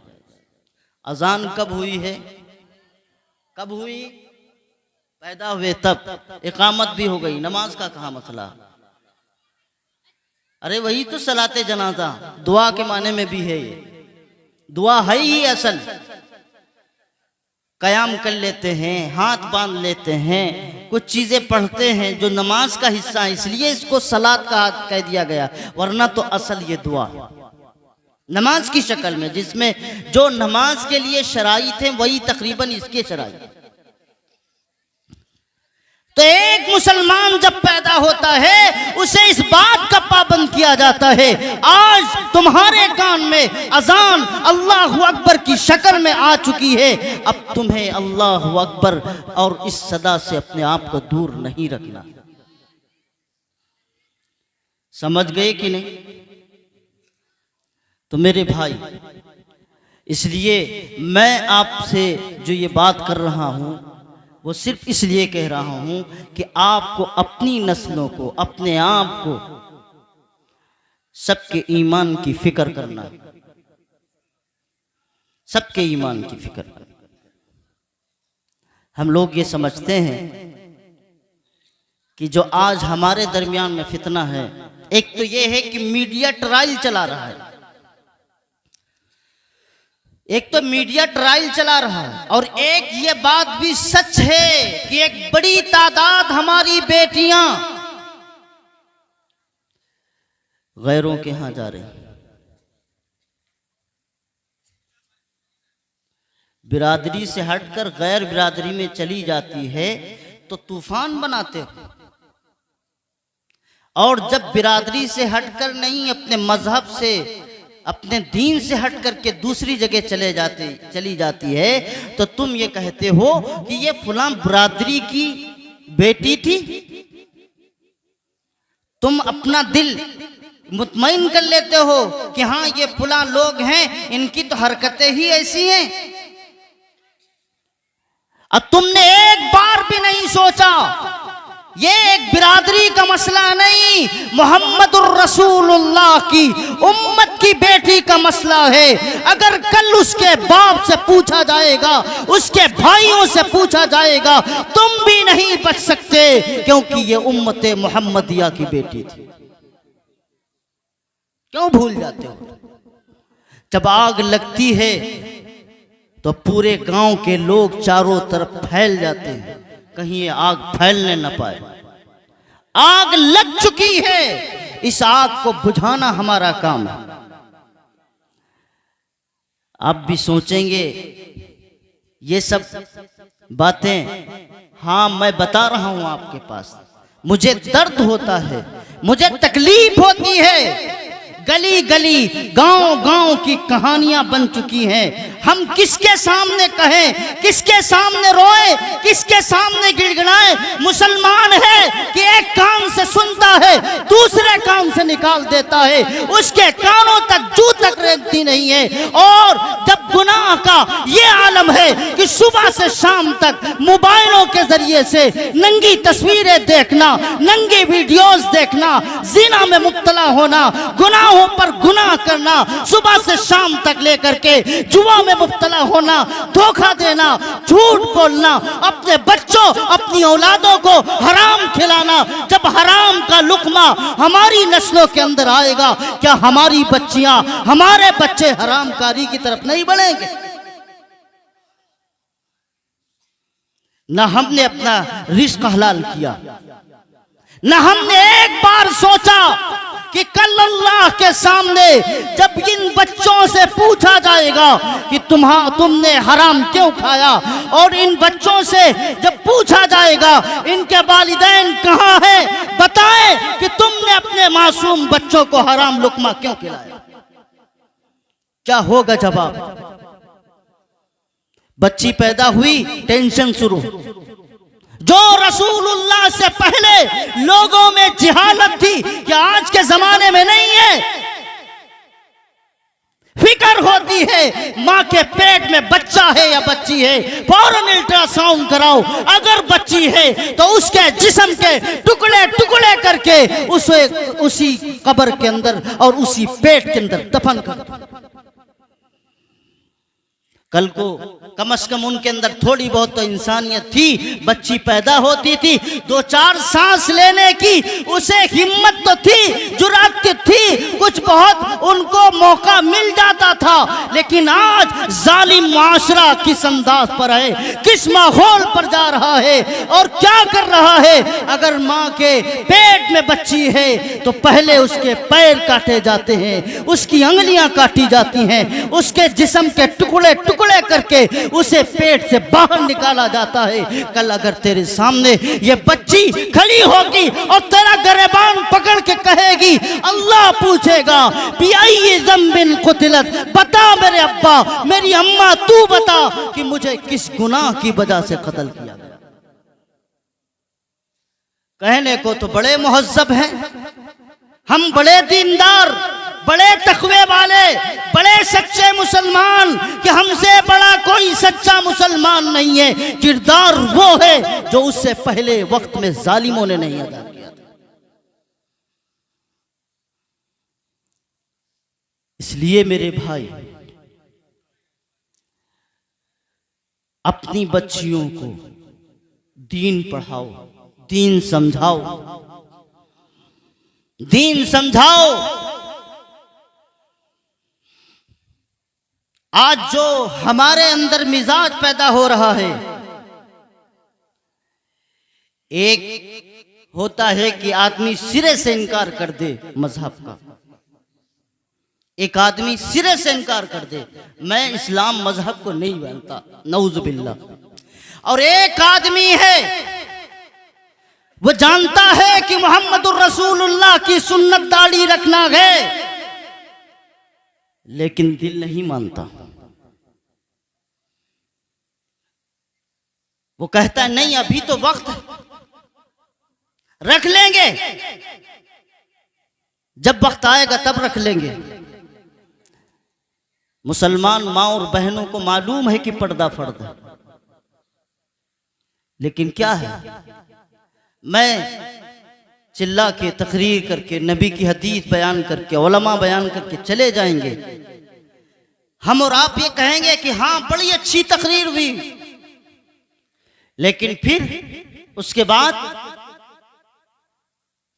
अजान कब हुई है? कब हुई? पैदा हुए तब। इकामत भी हो गई, नमाज का कहाँ मसला? अरे वही तो सलाते जनाजा, दुआ के माने में भी है, ये दुआ है ही असल। कयाम कर लेते हैं, हाथ बांध लेते हैं, कुछ चीजें पढ़ते हैं जो नमाज का हिस्सा है, इसलिए इसको सलात का कह दिया गया, वरना तो असल ये दुआ नमाज की शक्ल में, जिसमें जो नमाज के लिए शराइत हैं वही तकरीबन इसके शराइत। तो एक मुसलमान जब पैदा होता है उसे इस बात का पाबंद किया जाता है, आज तुम्हारे कान में अजान अल्लाह अकबर की शक्ल में आ चुकी है, अब तुम्हें अल्लाह अकबर और इस सदा से अपने आप को दूर नहीं रखना। समझ गए कि नहीं? तो मेरे भाई, इसलिए मैं आपसे जो ये बात कर रहा हूं वो सिर्फ इसलिए कह रहा हूं कि आपको अपनी नस्लों को, अपने आप को, सबके ईमान की फिक्र करना है, सबके ईमान की फिक्र। हम लोग ये समझते हैं कि जो आज हमारे दरमियान में फितना है, एक तो ये है कि मीडिया ट्रायल चला रहा है, एक तो मीडिया ट्रायल चला रहा है, और एक ये बात भी सच है कि एक बड़ी तादाद हमारी बेटियां गैरों के यहां जा रही, बिरादरी से हटकर गैर बिरादरी में चली जाती है तो तूफान बनाते हो, और जब बिरादरी से हटकर नहीं, अपने मजहब से, अपने दीन से हट करके दूसरी जगह चली जाती है तो तुम ये कहते हो कि ये फलां बिरादरी की बेटी थी। तुम अपना दिल मुतमईन कर लेते हो कि हाँ ये फलां लोग हैं, इनकी तो हरकतें ही ऐसी हैं। अब तुमने एक बार भी नहीं सोचा ये एक बिरादरी का मसला नहीं, मोहम्मदुर रसूलुल्लाह की उम्मत की बेटी का मसला है। अगर कल उसके बाप से पूछा जाएगा, उसके भाइयों से पूछा जाएगा, तुम भी नहीं बच सकते, क्योंकि ये उम्मत मोहम्मदिया की बेटी थी। क्यों भूल जाते हो? जब आग लगती है तो पूरे गांव के लोग चारों तरफ फैल जाते हैं, कहीं ये आग फैलने न पाए। आग लग चुकी है, इस आग को बुझाना हमारा काम है। आप भी सोचेंगे ये सब बातें, हाँ मैं बता रहा हूं आपके पास, मुझे दर्द होता है, मुझे तकलीफ होती है। गली गली, गांव गांव की कहानियां बन चुकी हैं। हम किसके सामने कहें, किसके सामने रोए, किसके सामने गिड़गिड़ाए? मुसलमान है कि एक कान से सुनता है, दूसरे कान से निकाल देता है, उसके कानों तक जू तक रेंगती नहीं है। और जब गुनाह का ये आलम है कि सुबह से शाम तक मोबाइलों के जरिए से नंगी तस्वीरें देखना, नंगी वीडियोस देखना, जिना में मुब्तला होना, गुनाहों पर गुनाह करना, सुबह से शाम तक लेकर के जुआ में मुब्तला होना, धोखा देना, झूठ बोलना, अपने बच्चों, अपनी औलादों को हराम खिलाना। जब हराम का लुकमा हमारी नस्लों के अंदर आएगा, क्या हमारी बच्चियां, हमारे बच्चे हरामकारी की तरफ नहीं बढ़ेंगे? ना हमने अपना रिस्क हलाल किया, ना हमने एक बार सोचा कि कल अल्लाह के सामने जब इन बच्चों से पूछा जाएगा कि तुमने हराम क्यों खाया, और इन बच्चों से जब पूछा जाएगा इनके वालिदैन कहाँ हैं, बताएं कि तुमने अपने मासूम बच्चों को हराम लुकमा क्यों खिलाया, क्या होगा जवाब? बच्ची पैदा हुई, टेंशन शुरू। जो रसूलुल्लाह से पहले लोगों में जिहालत थी कि आज के जमाने में नहीं है, फिक्र होती है माँ के पेट में बच्चा है या बच्ची है, फौरन अल्ट्रासाउंड कराओ। अगर बच्ची है तो उसके जिस्म के टुकड़े टुकड़े करके उसे उसी कब्र के अंदर और उसी पेट के अंदर दफन कर दो। कल को कम से कम उनके अंदर थोड़ी बहुत तो इंसानियत थी। बच्ची पैदा होती थी, 2-4 सांस लेने की उसे हिम्मत तो थी, जुर्रत थी, कुछ बहुत उनको मौका मिल जाता था। लेकिन आज जालिम माशरा किस अंदाज पर है, किस माहौल पर जा रहा है और क्या कर रहा है। अगर माँ के पेट में बच्ची है तो पहले उसके पैर काटे जाते हैं, उसकी अंगलियां काटी जाती हैं, उसके जिस्म के टुकड़े टुकड़े करके उसे पेट से बाहर निकाला जाता है। कल अगर तेरे सामने ये बच्ची खड़ी होगी और तेरा गिरबान पकड़ के कहेगी, अल्लाह पूछेगा बिअय्यि ज़ंबिन क़ुतिलत, बता मेरे अब्बा, मेरी अम्मा, तू बता कि मुझे किस गुनाह की वजह से कत्ल किया गया। कहने को तो बड़े मुहज्जब हैं हम, बड़े दीनदार, बड़े तक़वे वाले, बड़े सच्चे मुसलमान कि हमसे बड़ा कोई सच्चा मुसलमान नहीं है। किरदार वो है जो उससे पहले वक्त में जालिमों ने नहीं अदा किया था। इसलिए मेरे भाई, अपनी बच्चियों को दीन पढ़ाओ, दीन समझाओ, दीन समझाओ। आज जो हमारे अंदर मिजाज पैदा हो रहा है, एक होता है कि आदमी सिरे से इनकार कर दे मजहब का, एक आदमी सिरे से इनकार कर दे मैं इस्लाम मजहब को नहीं मानता, नऊज़ बिल्लाह। और एक आदमी है वो जानता है कि मोहम्मदुर रसूलुल्लाह की सुन्नत दाढ़ी रखना है, लेकिन दिल नहीं मानता। वो कहता है नहीं अभी तो वक्त है, रख लेंगे, जब वक्त आएगा तब रख लेंगे। मुसलमान माँ और बहनों को मालूम है कि पर्दा फर्द है, लेकिन क्या है, मैं चिल्ला के तकरीर करके नबी की हदीस बयान करके उलमा बयान करके चले जाएंगे, हम और आप ये कहेंगे कि हाँ बड़ी अच्छी तकरीर हुई, लेकिन फिर उसके बाद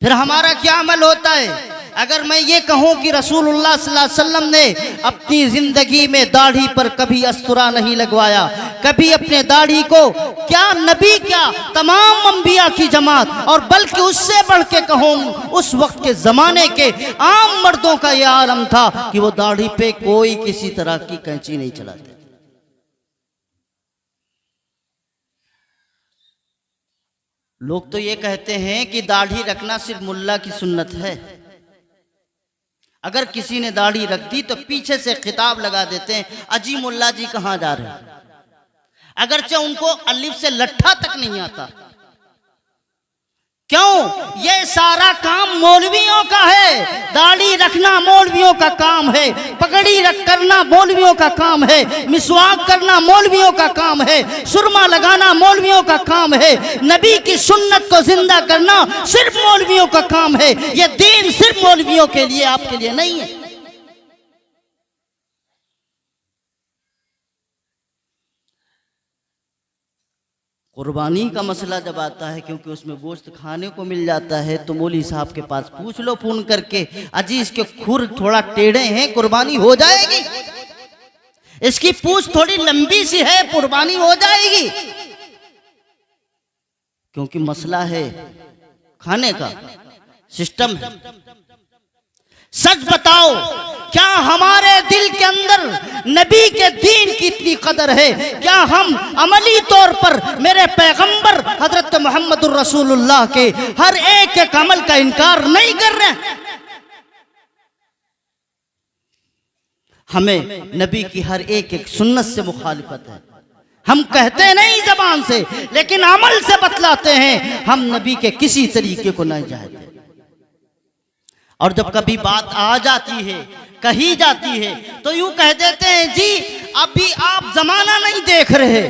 फिर हमारा क्या अमल होता है। अगर मैं ये कहूं कि रसूलुल्लाह सल्लल्लाहु अलैहि वसल्लम ने अपनी जिंदगी में दाढ़ी पर कभी अस्तुरा नहीं लगवाया, कभी अपने दाढ़ी को, क्या नबी क्या तमाम अंबिया की जमात, और बल्कि उससे बढ़ के कहूं उस वक्त के जमाने के आम मर्दों का यह आलम था कि वो दाढ़ी पे कोई किसी तरह की कैंची नहीं चलाते। लोग तो ये कहते हैं कि दाढ़ी रखना सिर्फ मुल्ला की सुन्नत है। अगर किसी ने दाढ़ी रख दी तो पीछे से खिताब लगा देते हैं, अजी मुल्ला जी कहाँ जा रहे हैं, अगरचे उनको अलिफ से लट्ठा तक नहीं आता। क्यों? ये सारा काम मौलवियों का है, दाढ़ी रखना मौलवियों का काम है, पगड़ी रख करना मौलवियों का काम है, मिसवाक करना मौलवियों का काम है, सुरमा लगाना मौलवियों का काम है, नबी की सुन्नत को जिंदा करना सिर्फ मौलवियों का काम है। ये दीन सिर्फ मौलवियों के लिए, आपके लिए नहीं है। कुर्बानी का मसला जब आता है, क्योंकि उसमें गोश्त खाने को मिल जाता है, तो मौली साहब के पास पूछ लो फोन करके, अजी इसके खुर थोड़ा टेढ़े हैं, कुर्बानी हो जाएगी, इसकी पूंछ थोड़ी लंबी सी है, कुर्बानी हो जाएगी। क्योंकि मसला है खाने का, सिस्टम है। सच बताओ, क्या हमारे दिल के अंदर नबी के दीन की इतनी कदर है? क्या हम अमली तौर पर मेरे पैगंबर हजरत मोहम्मदुर रसूलुल्लाह के हर एक अमल का इनकार नहीं कर रहे? हमें नबी की हर एक सुन्नत से मुखालिफत है, हम कहते नहीं जबान से, लेकिन अमल से बतलाते हैं हम नबी के किसी तरीके को नहीं जानते। और जब कभी बात आ जाती है, कही जाती है, तो यूं कह देते हैं जी अभी आप जमाना नहीं देख रहे,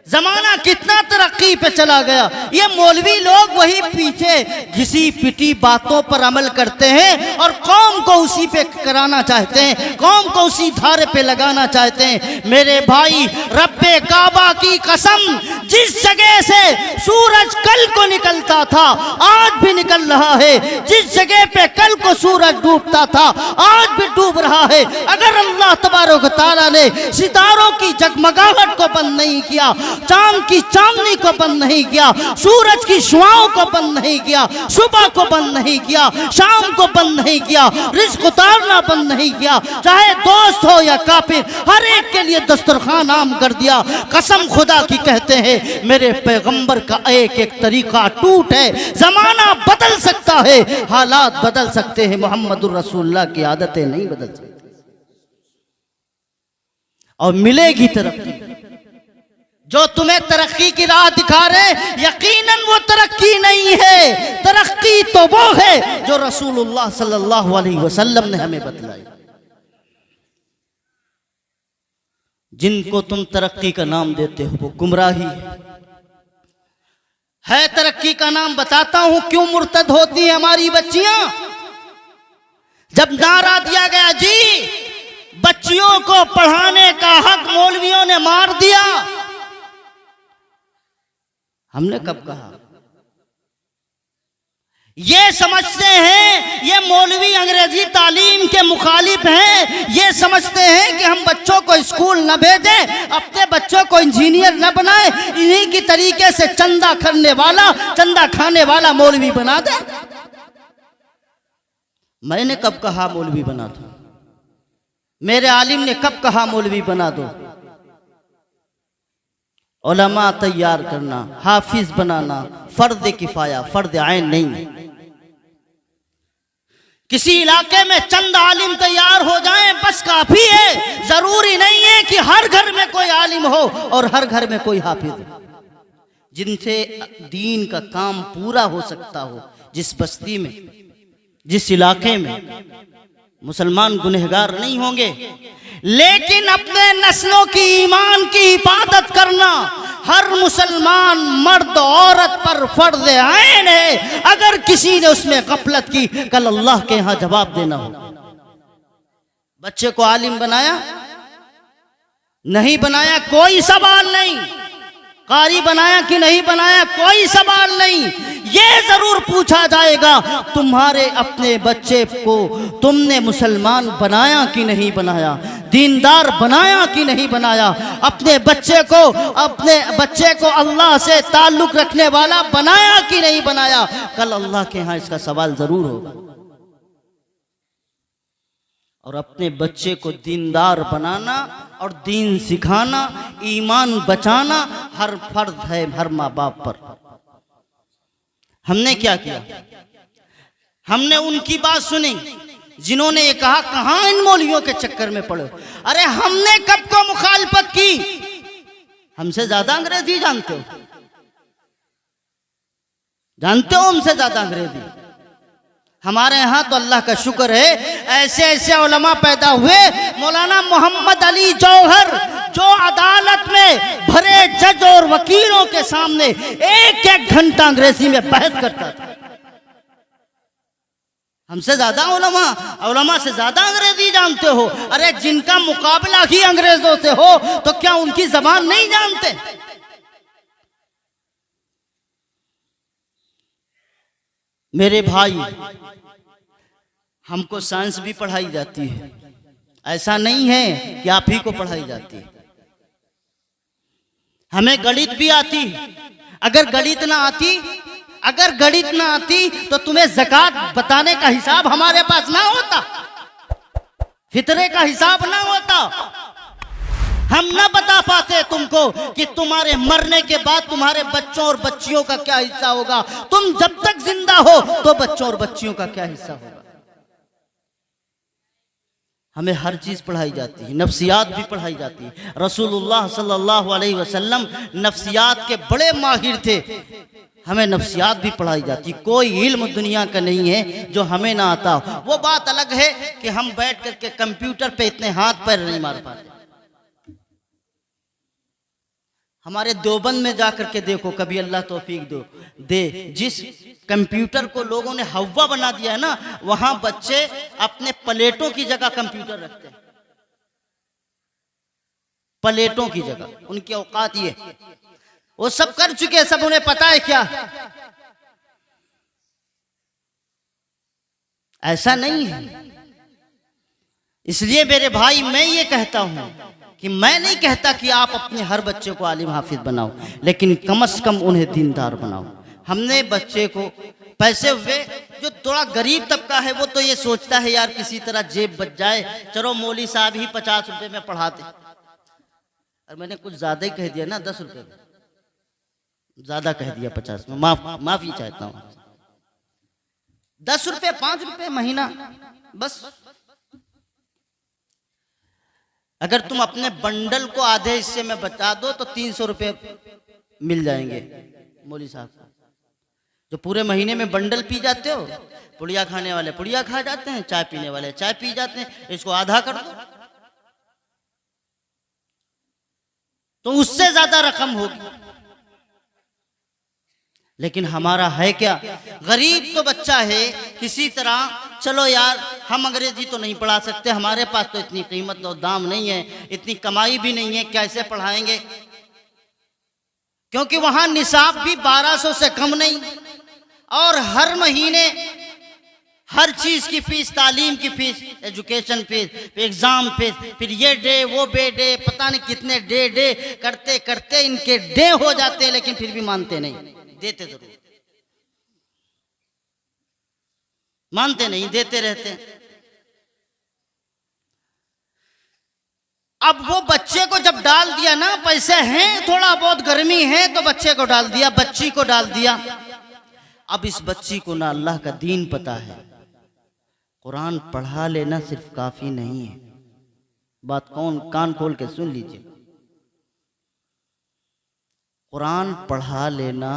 जमाना कितना तरक्की पे चला गया। ये मौलवी लोग वही पीछे घिसी पिटी बातों पर अमल करते हैं और कौम को उसी पे कराना चाहते हैं, कौम को उसी धारे पे लगाना चाहते हैं। मेरे भाई, रब्बे काबा की कसम, जिस जगह से सूरज कल को निकलता था आज भी निकल रहा है, जिस जगह पे कल को सूरज डूबता था आज भी डूब रहा है। अगर अल्लाह तबारक व तआला ने सितारों की जगमगाहट को बंद नहीं किया, चांद की चांदनी को बंद नहीं किया, सूरज की शुआओं को बंद नहीं किया, सुबह को बंद नहीं किया, शाम को बंद नहीं किया, रिज़्क़ उतारना बंद नहीं किया, चाहे दोस्त हो या काफिर, हर एक के लिए दस्तरखान आम कर दिया। कसम खुदा की कहते हैं मेरे पैगंबर का एक एक तरीका टूट है। जमाना बदल सकता है, हालात बदल सकते हैं, मोहम्मदुर रसूलुल्लाह की आदतें नहीं बदल सकती। और मिलेगी तरक्की, जो तुम्हें तरक्की की राह दिखा रहे यकीनन वो तरक्की नहीं है। तरक्की तो वो है जो रसूलुल्लाह सल्लल्लाहु अलैहि वसल्लम ने हमें बतलाई। जिनको तुम तरक्की का नाम देते हो वो गुमराही है। तरक्की का नाम बताता हूं क्यों मुर्तद होती है हमारी बच्चियां। जब नारा दिया गया जी बच्चियों को पढ़ाने का हक मौलवियों ने मार दिया, हमने कब कहा? ये समझते हैं ये मौलवी अंग्रेजी तालीम के मुखालिफ हैं। ये समझते हैं कि हम बच्चों को स्कूल न भेजें, अपने बच्चों को इंजीनियर न बनाएं, इन्हीं की तरीके से चंदा खाने वाला मौलवी बना दे। मैंने कब कहा मौलवी बना दो? मेरे आलिम ने कब कहा मौलवी बना दो? उलमा तैयार करना, हाफिज बनाना फर्द किफाया, फर्द आइन नहीं। किसी इलाके में चंद आलिम तैयार हो जाएं बस काफी है। जरूरी नहीं है कि हर घर में कोई आलिम हो और हर घर में कोई हाफिज हो। जिनसे दीन का काम पूरा हो सकता हो, जिस बस्ती में, जिस इलाके में मुसलमान गुनहगार नहीं होंगे, लेकिन अपने नस्लों की ईमान की हिफाजत करना हर मुसलमान मर्द औरत पर फर्ज आइन है। अगर किसी ने उसमें गफलत की, कल अल्लाह के यहां जवाब देना हो। बच्चे को आलिम बनाया नहीं बनाया कोई सवाल नहीं, कारी बनाया कि नहीं बनाया कोई सवाल नहीं। ये जरूर पूछा जाएगा तुम्हारे अपने बच्चे को तुमने मुसलमान बनाया कि नहीं बनाया, दीनदार बनाया कि नहीं बनाया, अपने बच्चे को अल्लाह से ताल्लुक रखने वाला बनाया कि नहीं बनाया। कल अल्लाह के यहाँ इसका सवाल जरूर होगा। और अपने बच्चे को दीनदार बनाना और दीन सिखाना, ईमान बचाना हर फर्ज है हर माँ बाप पर। हमने क्या किया? हमने उनकी बात सुनी जिन्होंने ये कहा कहां इन मौलवियों के चक्कर में पड़े। अरे हमने कब को मुखालफत की? हमसे ज्यादा अंग्रेजी जानते हो, हमसे ज्यादा अंग्रेजी। हमारे यहाँ तो अल्लाह का शुक्र है ऐसे ऐसे उलमा पैदा हुए। मौलाना मोहम्मद अली जौहर जो अदालत में भरे जज और वकीलों के सामने एक एक घंटा अंग्रेजी में बहस करता था। हमसे ज्यादा उलमा से ज्यादा अंग्रेजी जानते हो। अरे जिनका मुकाबला ही अंग्रेजों से हो तो क्या उनकी जबान नहीं जानते? मेरे भाई, हमको साइंस भी पढ़ाई जाती है, ऐसा नहीं है कि आप ही को पढ़ाई जाती है। हमें गणित भी आती। अगर गणित ना आती तो तुम्हें ज़कात बताने का हिसाब हमारे पास ना होता, फितरे का हिसाब ना होता। हम ना बता पाते तुमको कि तुम्हारे मरने के बाद तुम्हारे बच्चों और बच्चियों का क्या हिस्सा होगा। तुम जब तक जिंदा हो तो बच्चों और बच्चियों का क्या हिस्सा होगा। हमें हर चीज़ पढ़ाई जाती है, नफ्सियात भी पढ़ाई जाती है। रसूलुल्लाह सल्लल्लाहु अलैहि वसल्लम नफ्सियात के बड़े माहिर थे, हमें नफ्सियात भी पढ़ाई जाती। कोई इल्म दुनिया का नहीं है जो हमें ना आता हो। वो बात अलग है कि हम बैठ करके कंप्यूटर पे इतने हाथ पैर नहीं मार पाते। हमारे देवबंद में जा करके देखो, कभी अल्लाह तौफीक दे, जिस कंप्यूटर को लोगों ने हवा बना दिया है ना, वहां बच्चे अपने प्लेटों की जगह कंप्यूटर रखते हैं, प्लेटों की जगह। उनकी औकात ये, वो सब कर चुके हैं, सब उन्हें पता है क्या। ऐसा नहीं है। इसलिए मेरे भाई मैं ये कहता हूं कि मैं नहीं कहता कि आप अपने हर बच्चे को आलिम हाफिज बनाओ, लेकिन कम से कम उन्हें दीनदार बनाओ। हमने बच्चे को पैसे हुए, जो थोड़ा गरीब तबका है वो तो ये सोचता है यार किसी तरह जेब बच जाए, चलो मौली साहब ही 50 रुपए में पढ़ाते। और मैंने कुछ ज्यादा ही कह दिया ना, 10 रुपए में ज्यादा कह दिया, 50 में माफी चाहता हूं। 10 रुपए 5 रुपए महीना बस। अगर तुम अपने बंडल को आधे हिस्से में बचा दो तो 300 रुपए मिल जाएंगे मौली साहब को। जो पूरे महीने में बंडल पी जाते हो, पुड़िया खाने वाले पुड़िया खा जाते हैं, चाय पीने वाले चाय पी जाते हैं, इसको आधा कर दो तो उससे ज्यादा रकम होगी। लेकिन हमारा है क्या, गरीब तो बच्चा है किसी तरह, चलो यार हम अंग्रेजी तो नहीं पढ़ा सकते, हमारे पास तो इतनी कीमत और दाम नहीं है, इतनी कमाई भी नहीं है, कैसे पढ़ाएंगे। क्योंकि वहां निसाब भी 1200 से कम नहीं, और हर महीने हर चीज की फीस, तालीम की fees, education fees, exam fees, फिर ये डे वो डे, पता नहीं कितने डे करते करते इनके डे हो जाते हैं, लेकिन फिर भी मानते नहीं। देते जरूर, मानते नहीं, देते रहते हैं। अब वो बच्चे को जब डाल दिया ना, पैसे हैं, थोड़ा बहुत गर्मी है तो बच्चे को डाल दिया, बच्ची को डाल दिया। अब इस बच्ची को ना अल्लाह का दीन पता है। कुरान पढ़ा लेना सिर्फ काफी नहीं है। बात कान खोल के सुन लीजिए। कुरान पढ़ा लेना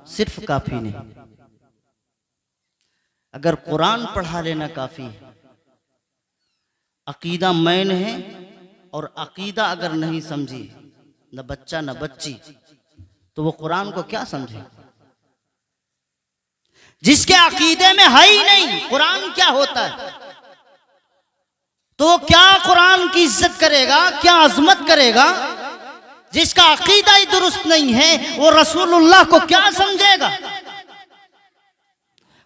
सिर्फ काफी नहीं। अगर कुरान पढ़ा लेना काफी है, अकीदा मैन है, और अकीदा अगर नहीं समझी न बच्चा न बच्ची, तो वो कुरान को क्या समझे। जिसके अकीदे में है ही नहीं कुरान क्या होता है, तो वो क्या कुरान की इज्जत करेगा, क्या अजमत करेगा। जिसका अकीदा ही दुरुस्त नहीं है वो रसूलुल्लाह को क्या समझेगा।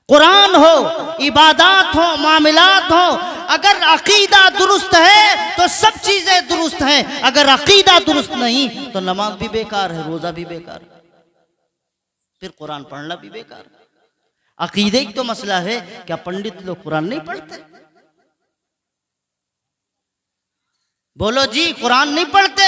कुरान हो, इबादत हो, मामलात हो, अगर अकीदा दुरुस्त है तो सब चीजें दुरुस्त हैं। अगर अकीदा दुरुस्त नहीं तो नमाज भी बेकार है, रोजा भी बेकार है, फिर कुरान पढ़ना भी बेकार है। अकीदे की तो मसला है। क्या पंडित लोग कुरान नहीं पढ़ते? बोलो जी, कुरान नहीं पढ़ते?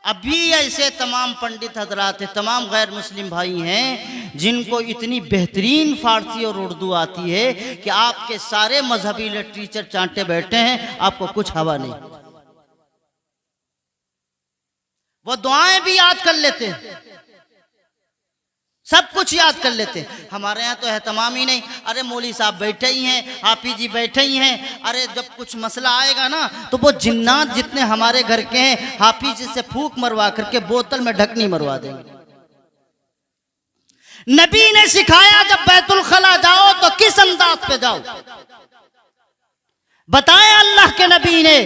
अभी ऐसे तमाम पंडित हजरात हैं, तमाम गैर मुस्लिम भाई हैं, जिनको इतनी बेहतरीन फारसी और उर्दू आती है कि आपके सारे मजहबी लिटरेचर चांटे बैठे हैं, आपको कुछ हवा नहीं। वो दुआएं भी याद कर लेते हैं, सब कुछ याद कर लेते हैं। हमारे यहाँ तो है तमाम ही नहीं। अरे मौली साहब बैठे ही हैं, हाफिज जी बैठे ही हैं, अरे जब कुछ मसला आएगा ना तो वो जिन्नात जितने हमारे घर के हैं, हाफिज जी से फूंक मरवा करके बोतल में ढकनी मरवा देंगे। नबी ने सिखाया जब बैतुल खला जाओ तो किस अंदाज पे जाओ, बताया अल्लाह के नबी ने,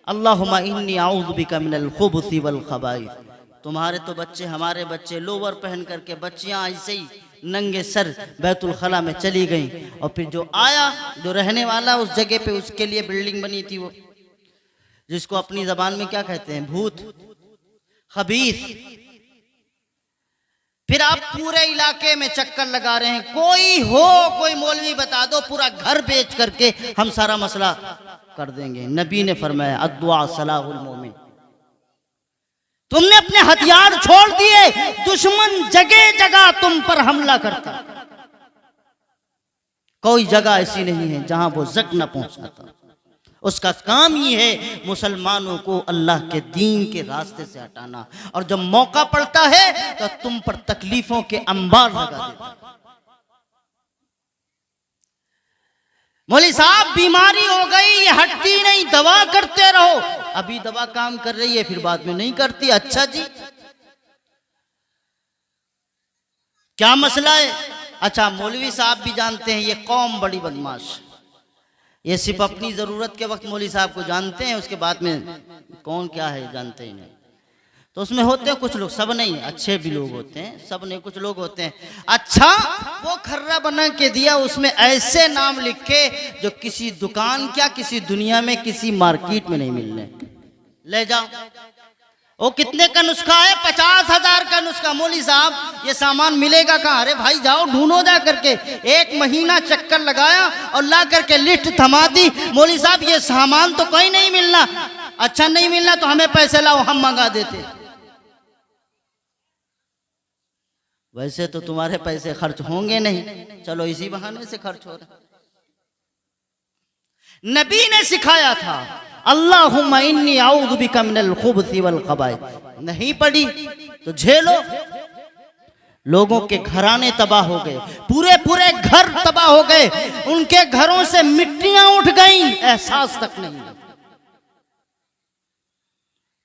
अल्लाहुम्मा इन्नी आऊज़ु बिका मिनल खुबुसी वल खबाइस। तुम्हारे तो बच्चे, हमारे बच्चे लोवर पहन करके, बच्चियां ऐसे ही नंगे सर बैतुल खला में चली गई, और फिर जो आया, जो रहने वाला उस जगह पे, उसके लिए बिल्डिंग बनी थी, वो जिसको अपनी जबान में क्या कहते हैं, भूत, खबीस। फिर आप पूरे इलाके में चक्कर लगा रहे हैं, कोई हो, कोई मौलवी बता दो, पूरा घर बेच करके हम सारा मसला कर देंगे। नबी ने फरमाया अद्दुआ सलाहुल मोमिन। तुमने अपने हथियार छोड़ दिए, दुश्मन जगह जगह तुम पर हमला करता, कोई जगह ऐसी नहीं है जहां वो जख्म न पहुंचाता। उसका काम ही है मुसलमानों को अल्लाह के दीन के रास्ते से हटाना, और जब मौका पड़ता है तो तुम पर तकलीफों के अंबार लगा देता। मौलवी साहब बीमारी हो गई, ये हटती नहीं, दवा करते रहो। अभी दवा काम कर रही है, फिर बाद में नहीं करती। अच्छा जी, क्या मसला है? अच्छा, मौलवी साहब भी जानते हैं ये कौम बड़ी बदमाश, ये सिर्फ अपनी जरूरत के वक्त मौलवी साहब को जानते हैं, उसके बाद में कौन क्या है जानते ही नहीं। तो उसमें होते हैं कुछ लोग, सब नहीं, अच्छे भी लोग होते हैं, सब नहीं, कुछ लोग होते हैं। अच्छा, वो खर्रा बना के दिया, उसमें ऐसे नाम लिख के जो किसी दुकान, क्या किसी दुनिया में किसी मार्केट में नहीं मिलने। ले जाओ, वो कितने का नुस्खा है? 50,000 का नुस्खा। मौलवी साहब ये सामान मिलेगा कहाँ? अरे भाई जाओ ढूंढो जा करके। 1 महीना चक्कर लगाया और ला करके लिस्ट थमा दी। मौलवी साहब ये सामान तो कहीं नहीं मिलना। अच्छा, नहीं मिलना तो हमें पैसे लाओ, हम मंगा देते। वैसे तो तुम्हारे पैसे खर्च होंगे नहीं, चलो इसी बहाने से खर्च हो रहे। नबी ने सिखाया था, अल्लाहुम्मा इन्नी औज़ु बिका मिनल खुबसी वल खबाइस। नहीं पढ़ी तो झेलो। लोगों के घराने तबाह हो गए, पूरे पूरे घर तबाह हो गए, उनके घरों से मिट्टियां उठ गईं, एहसास तक नहीं।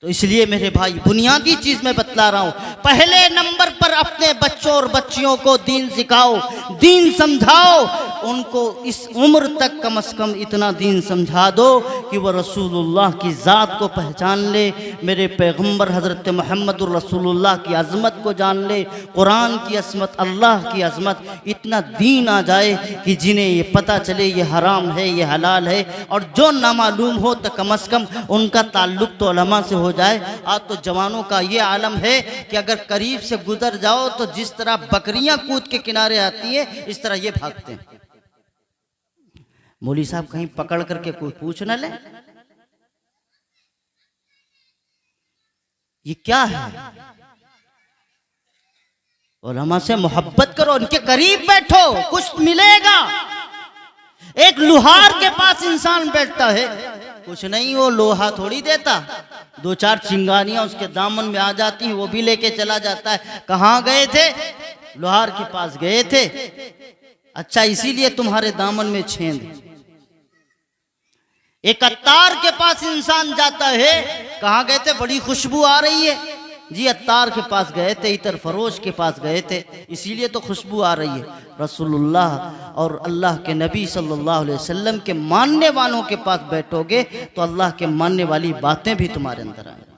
तो इसलिए मेरे भाई, बुनियादी चीज मैं बतला रहा हूं, पहले नंबर पर अपने बच्चों और बच्चियों को दीन सिखाओ, दीन समझाओ। उनको इस उम्र तक कम से कम इतना दीन समझा दो कि वह रसूलुल्लाह की ज़ात को पहचान ले, मेरे पैगंबर हज़रत मोहम्मदुर रसूलुल्लाह की अज़मत को जान ले, कुरान की अज़मत, अल्लाह की अज़मत। इतना दीन आ जाए कि जिन्हें ये पता चले ये हराम है, ये हलाल है, और जो नामालूम हो तो कम से कम उनका ताल्लुक़ तो उलमा से हो जाए। आज तो जवानों का ये आलम है कि अगर करीब से गुजर जाओ तो जिस तरह बकरियां कूद के किनारे आती है, इस तरह ये भागते हैं। मौलवी साहब कहीं पकड़ करके कोई पूछ न ले, ये क्या है? उलमा से मोहब्बत करो, उनके करीब बैठो, कुछ मिलेगा। एक लोहार के पास इंसान बैठता है, कुछ नहीं, वो लोहा थोड़ी देता, 2-4 चिंगारियां उसके दामन में आ जाती हैं, वो भी लेके चला जाता है। कहाँ गए थे? लोहार के पास गए थे। अच्छा, इसीलिए तुम्हारे दामन में छेद। एक अत्तार के पास इंसान जाता है, कहाँ गए थे? बड़ी खुशबू आ रही है जी, अत्तार के पास गए थे, इतर फरोश के पास गए थे, इसीलिए तो खुशबू आ रही है। रसूलुल्लाह और अल्लाह के नबी सल्लल्लाहु अलैहि वसल्लम के मानने वालों के पास बैठोगे तो अल्लाह के मानने वाली बातें भी तुम्हारे अंदर आएंगी।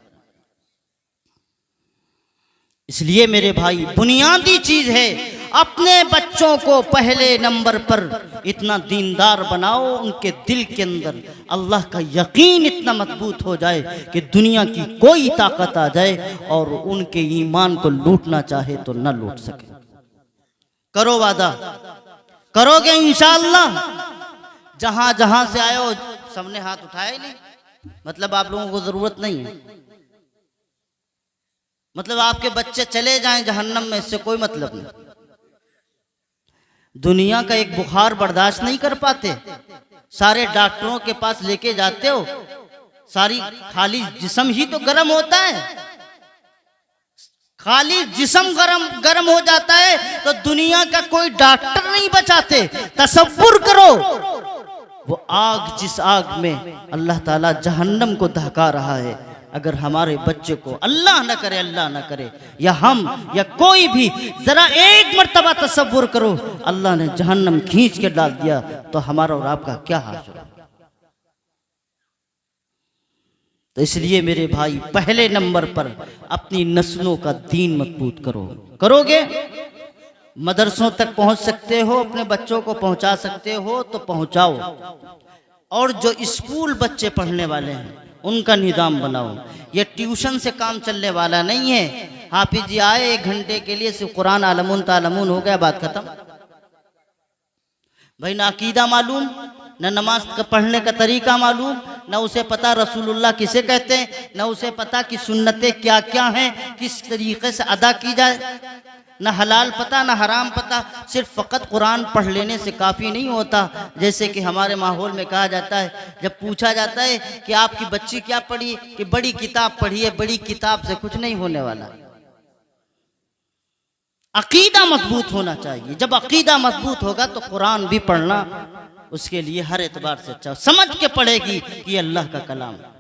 इसलिए मेरे भाई, बुनियादी चीज है, अपने बच्चों को पहले नंबर पर इतना दीनदार बनाओ, उनके दिल के अंदर अल्लाह का यकीन इतना मजबूत हो जाए कि दुनिया की कोई ताकत आ जाए और उनके ईमान को लूटना चाहे तो न लूट सके। करो वादा, करोगे इंशाअल्लाह। जहां जहां से आए हो, सबने हाथ उठाया ही नहीं, मतलब आप लोगों को जरूरत नहीं है, मतलब आपके बच्चे चले जाएं जहन्नम में, इससे कोई मतलब नहीं। दुनिया का एक बुखार बर्दाश्त नहीं कर पाते, सारे डॉक्टरों के पास लेके जाते हो, सारी खाली जिस्म ही तो गर्म होता है, खाली जिस्म गर्म हो जाता है, तो दुनिया का कोई डॉक्टर नहीं बचाते। तसव्वुर करो, वो आग, जिस आग में अल्लाह ताला जहन्नम को दहका रहा है, अगर हमारे बच्चे को अल्लाह न करे, अल्लाह न करे, या हम या कोई भी जरा एक मर्तबा तसव्वुर करो, अल्लाह ने जहन्नम खींच के डाल दिया, तो हमारा और आपका क्या हाल होगा? तो इसलिए मेरे भाई, पहले नंबर पर अपनी नस्लों का दीन मजबूत करो। करोगे, मदरसों तक पहुंच सकते हो, अपने बच्चों को पहुंचा सकते हो तो पहुंचाओ। और जो स्कूल बच्चे पढ़ने वाले हैं उनका निज़ाम बनाओ। ये ट्यूशन से काम चलने वाला नहीं है। हाफिज जी आए 1 घंटे के लिए, सिर्फ कुरान आलमून तालमून हो गया, बात खत्म। भाई ना अकीदा मालूम, न नमाज का पढ़ने का तरीका मालूम, न उसे पता रसूलुल्लाह किसे कहते हैं, न उसे पता कि सुन्नतें क्या क्या हैं, किस तरीके से अदा की जाए, न हलाल पता न हराम पता। सिर्फ फ़कत कुरान पढ़ लेने से काफ़ी नहीं होता। जैसे कि हमारे माहौल में कहा जाता है, जब पूछा जाता है कि आपकी बच्ची क्या पढ़ी, कि बड़ी किताब पढ़ी है। बड़ी किताब से कुछ नहीं होने वाला। अकीदा मजबूत होना चाहिए। जब अकीदा मजबूत होगा तो कुरान भी पढ़ना उसके लिए हर एतबार से अच्छा, समझ के पढ़ेगी कि ये अल्लाह का कलाम है।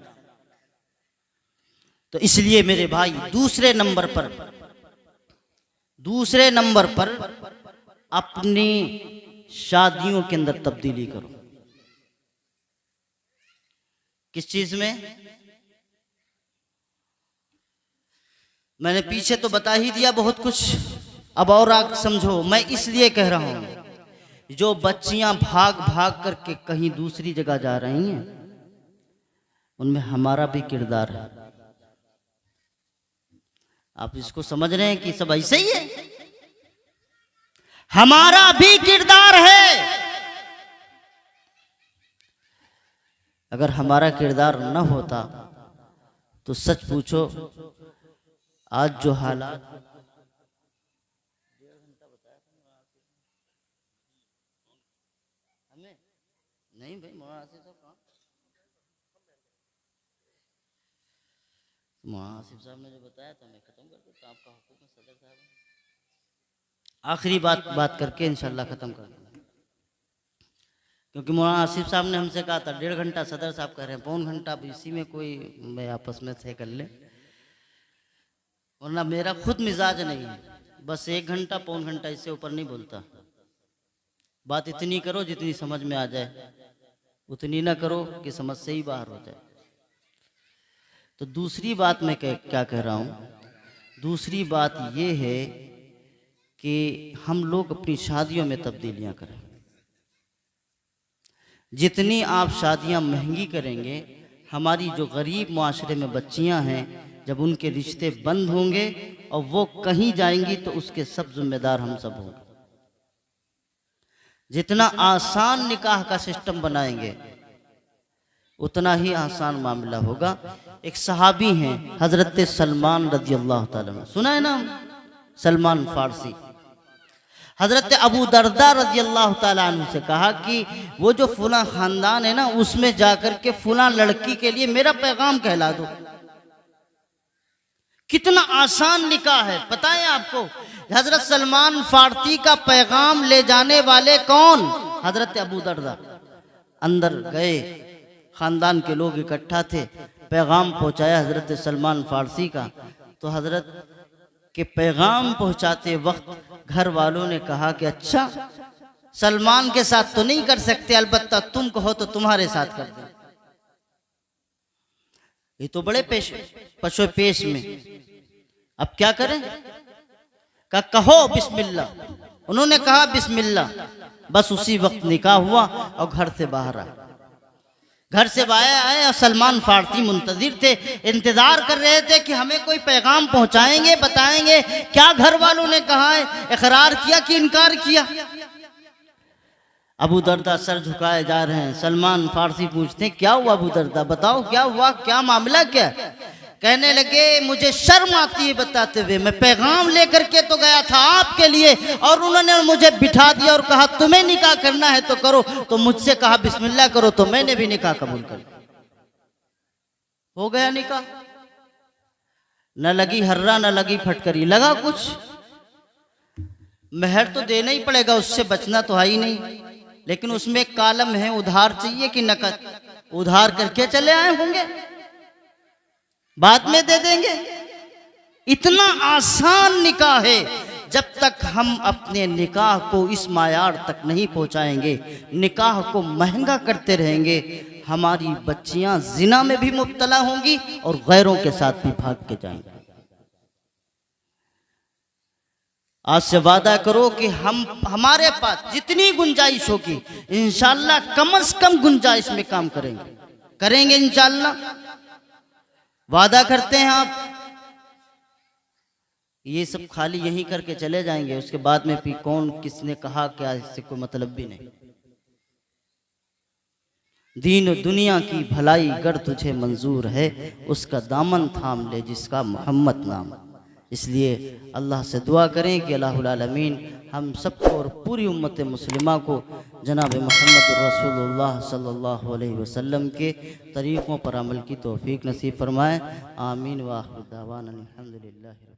तो इसलिए मेरे भाई दूसरे नंबर पर अपनी शादियों के अंदर तब्दीली करो। किस चीज में? मैंने पीछे तो बता ही दिया बहुत कुछ, अब और आग समझो। मैं इसलिए कह रहा हूं, जो बच्चियां भाग भाग करके कहीं दूसरी जगह जा रही हैं, उनमें हमारा भी किरदार है। आप इसको समझ रहे हैं कि सब ऐसे ही है? हमारा भी किरदार है। अगर हमारा किरदार न होता तो सच पूछो आज जो हालात, नहीं भाई आसिफ साहब ने जो बताया था मैं खत्म कर देता। आपका हुक्म है सदर साहब। आखिरी बात करके इंशाल्लाह खत्म कर दूंगा, क्योंकि मौलाना आसिफ साहब ने हमसे कहा था 1.5 घंटा, सदर साहब कह रहे हैं 1.25 घंटा। अब इसी में कोई मैं आपस में तय कर ले, वरना मेरा खुद मिजाज नहीं है। बस 1 घंटा 1.25 घंटा, इससे ऊपर नहीं बोलता। बात इतनी करो जितनी समझ में आ जाए, उतनी ना करो कि समझ से ही बाहर हो जाए। तो दूसरी बात मैं क्या कह रहा हूँ, दूसरी बात ये है कि हम लोग अपनी शादियों में तब्दीलियां करें। जितनी आप शादियां महंगी करेंगे, हमारी जो गरीब माशरे में बच्चियां हैं, जब उनके रिश्ते बंद होंगे और वो कहीं जाएंगी तो उसके सब जिम्मेदार हम सब होंगे। जितना आसान निकाह का सिस्टम बनाएंगे उतना ही आसान मामला होगा। एक सहाबी हैं हजरत सलमान रजी अल्लाह ताला अन्हु, सुना है ना सलमान फारसी। हजरत अबू दरदा रजी अल्लाह ताला अन्हु से कहा कि वो जो फुला खानदान है ना, उसमें जाकर के फुला लड़की के लिए मेरा पैगाम कहला दो। कितना आसान निकाह है पता है आपको? हजरत सलमान फारसी का पैगाम ले जाने वाले कौन? हजरत अबू दरदा। अंदर गए, खानदान के लोग इकट्ठा थे, पैगाम पहुंचाया हजरत सलमान फारसी का। तो हजरत के पैगाम पहुंचाते वक्त घर वालों ने कहा कि अच्छा, सलमान के साथ तो नहीं कर सकते, अलबत्ता तुम कहो तो तुम्हारे साथ कर दो। ये तो बड़े पशो पेश में, अब क्या करें? कहो बिस्मिल्लाह। उन्होंने कहा बिस्मिल्लाह, बस उसी वक्त निकाह हुआ और घर से बाहर आए। घर से बाहर आए और सलमान फारसी मुंतजिर थे, इंतजार कर रहे थे कि हमें कोई पैगाम पहुंचाएंगे, बताएंगे क्या घर वालों ने कहा है, इकरार किया कि इनकार किया। अबू दरदा सर झुकाए जा रहे हैं। सलमान फारसी पूछते हैं क्या हुआ अबू दरदा, बताओ क्या हुआ, क्या मामला क्या? कहने लगे मुझे शर्म आती है बताते हुए, मैं पैगाम लेकर के तो गया था आपके लिए और उन्होंने मुझे बिठा दिया और कहा तुम्हें निकाह करना है तो करो, तो मुझसे कहा बिस्मिल्लाह करो, तो मैंने भी निकाह कबूल कर लिया। हो गया निकाह। न लगी हर्रा न लगी फटकरी, लगा कुछ? महर तो देना ही पड़ेगा, उससे बचना तो है ही नहीं, लेकिन उसमें एक कालम है उधार चाहिए कि नकद। उधार करके चले आए होंगे, बाद में दे देंगे। इतना आसान निकाह है। जब तक हम अपने निकाह को इस मायार तक नहीं पहुंचाएंगे, निकाह को महंगा करते रहेंगे, हमारी बच्चियां जिना में भी मुब्तला होंगी और गैरों के साथ भी भाग के जाएंगी। आज से वादा करो कि हमारे पास जितनी गुंजाइश होगी इंशाअल्लाह कम से कम गुंजाइश में काम करेंगे इंशाअल्लाह। वादा करते हैं आप? ये सब खाली यहीं करके चले जाएंगे, उसके बाद में भी कौन किसने कहा क्या, इससे कोई मतलब भी नहीं। दीन और दुनिया की भलाई गर तुझे मंजूर है, उसका दामन थाम ले जिसका मोहम्मद नाम। इसलिए अल्लाह से दुआ करें कि अल्लाहुल आलमीन हम सबको और पूरी उम्मत मुस्लिमा को जनाब मोहम्मद रसूलुल्लाह सल्लल्लाहु अलैहि वसल्लम के तरीक़ों पर अमल की तौफीक नसीब फरमाएँ। आमीन व आखिर दावाना अनिल हम्दुलिल्लाहि।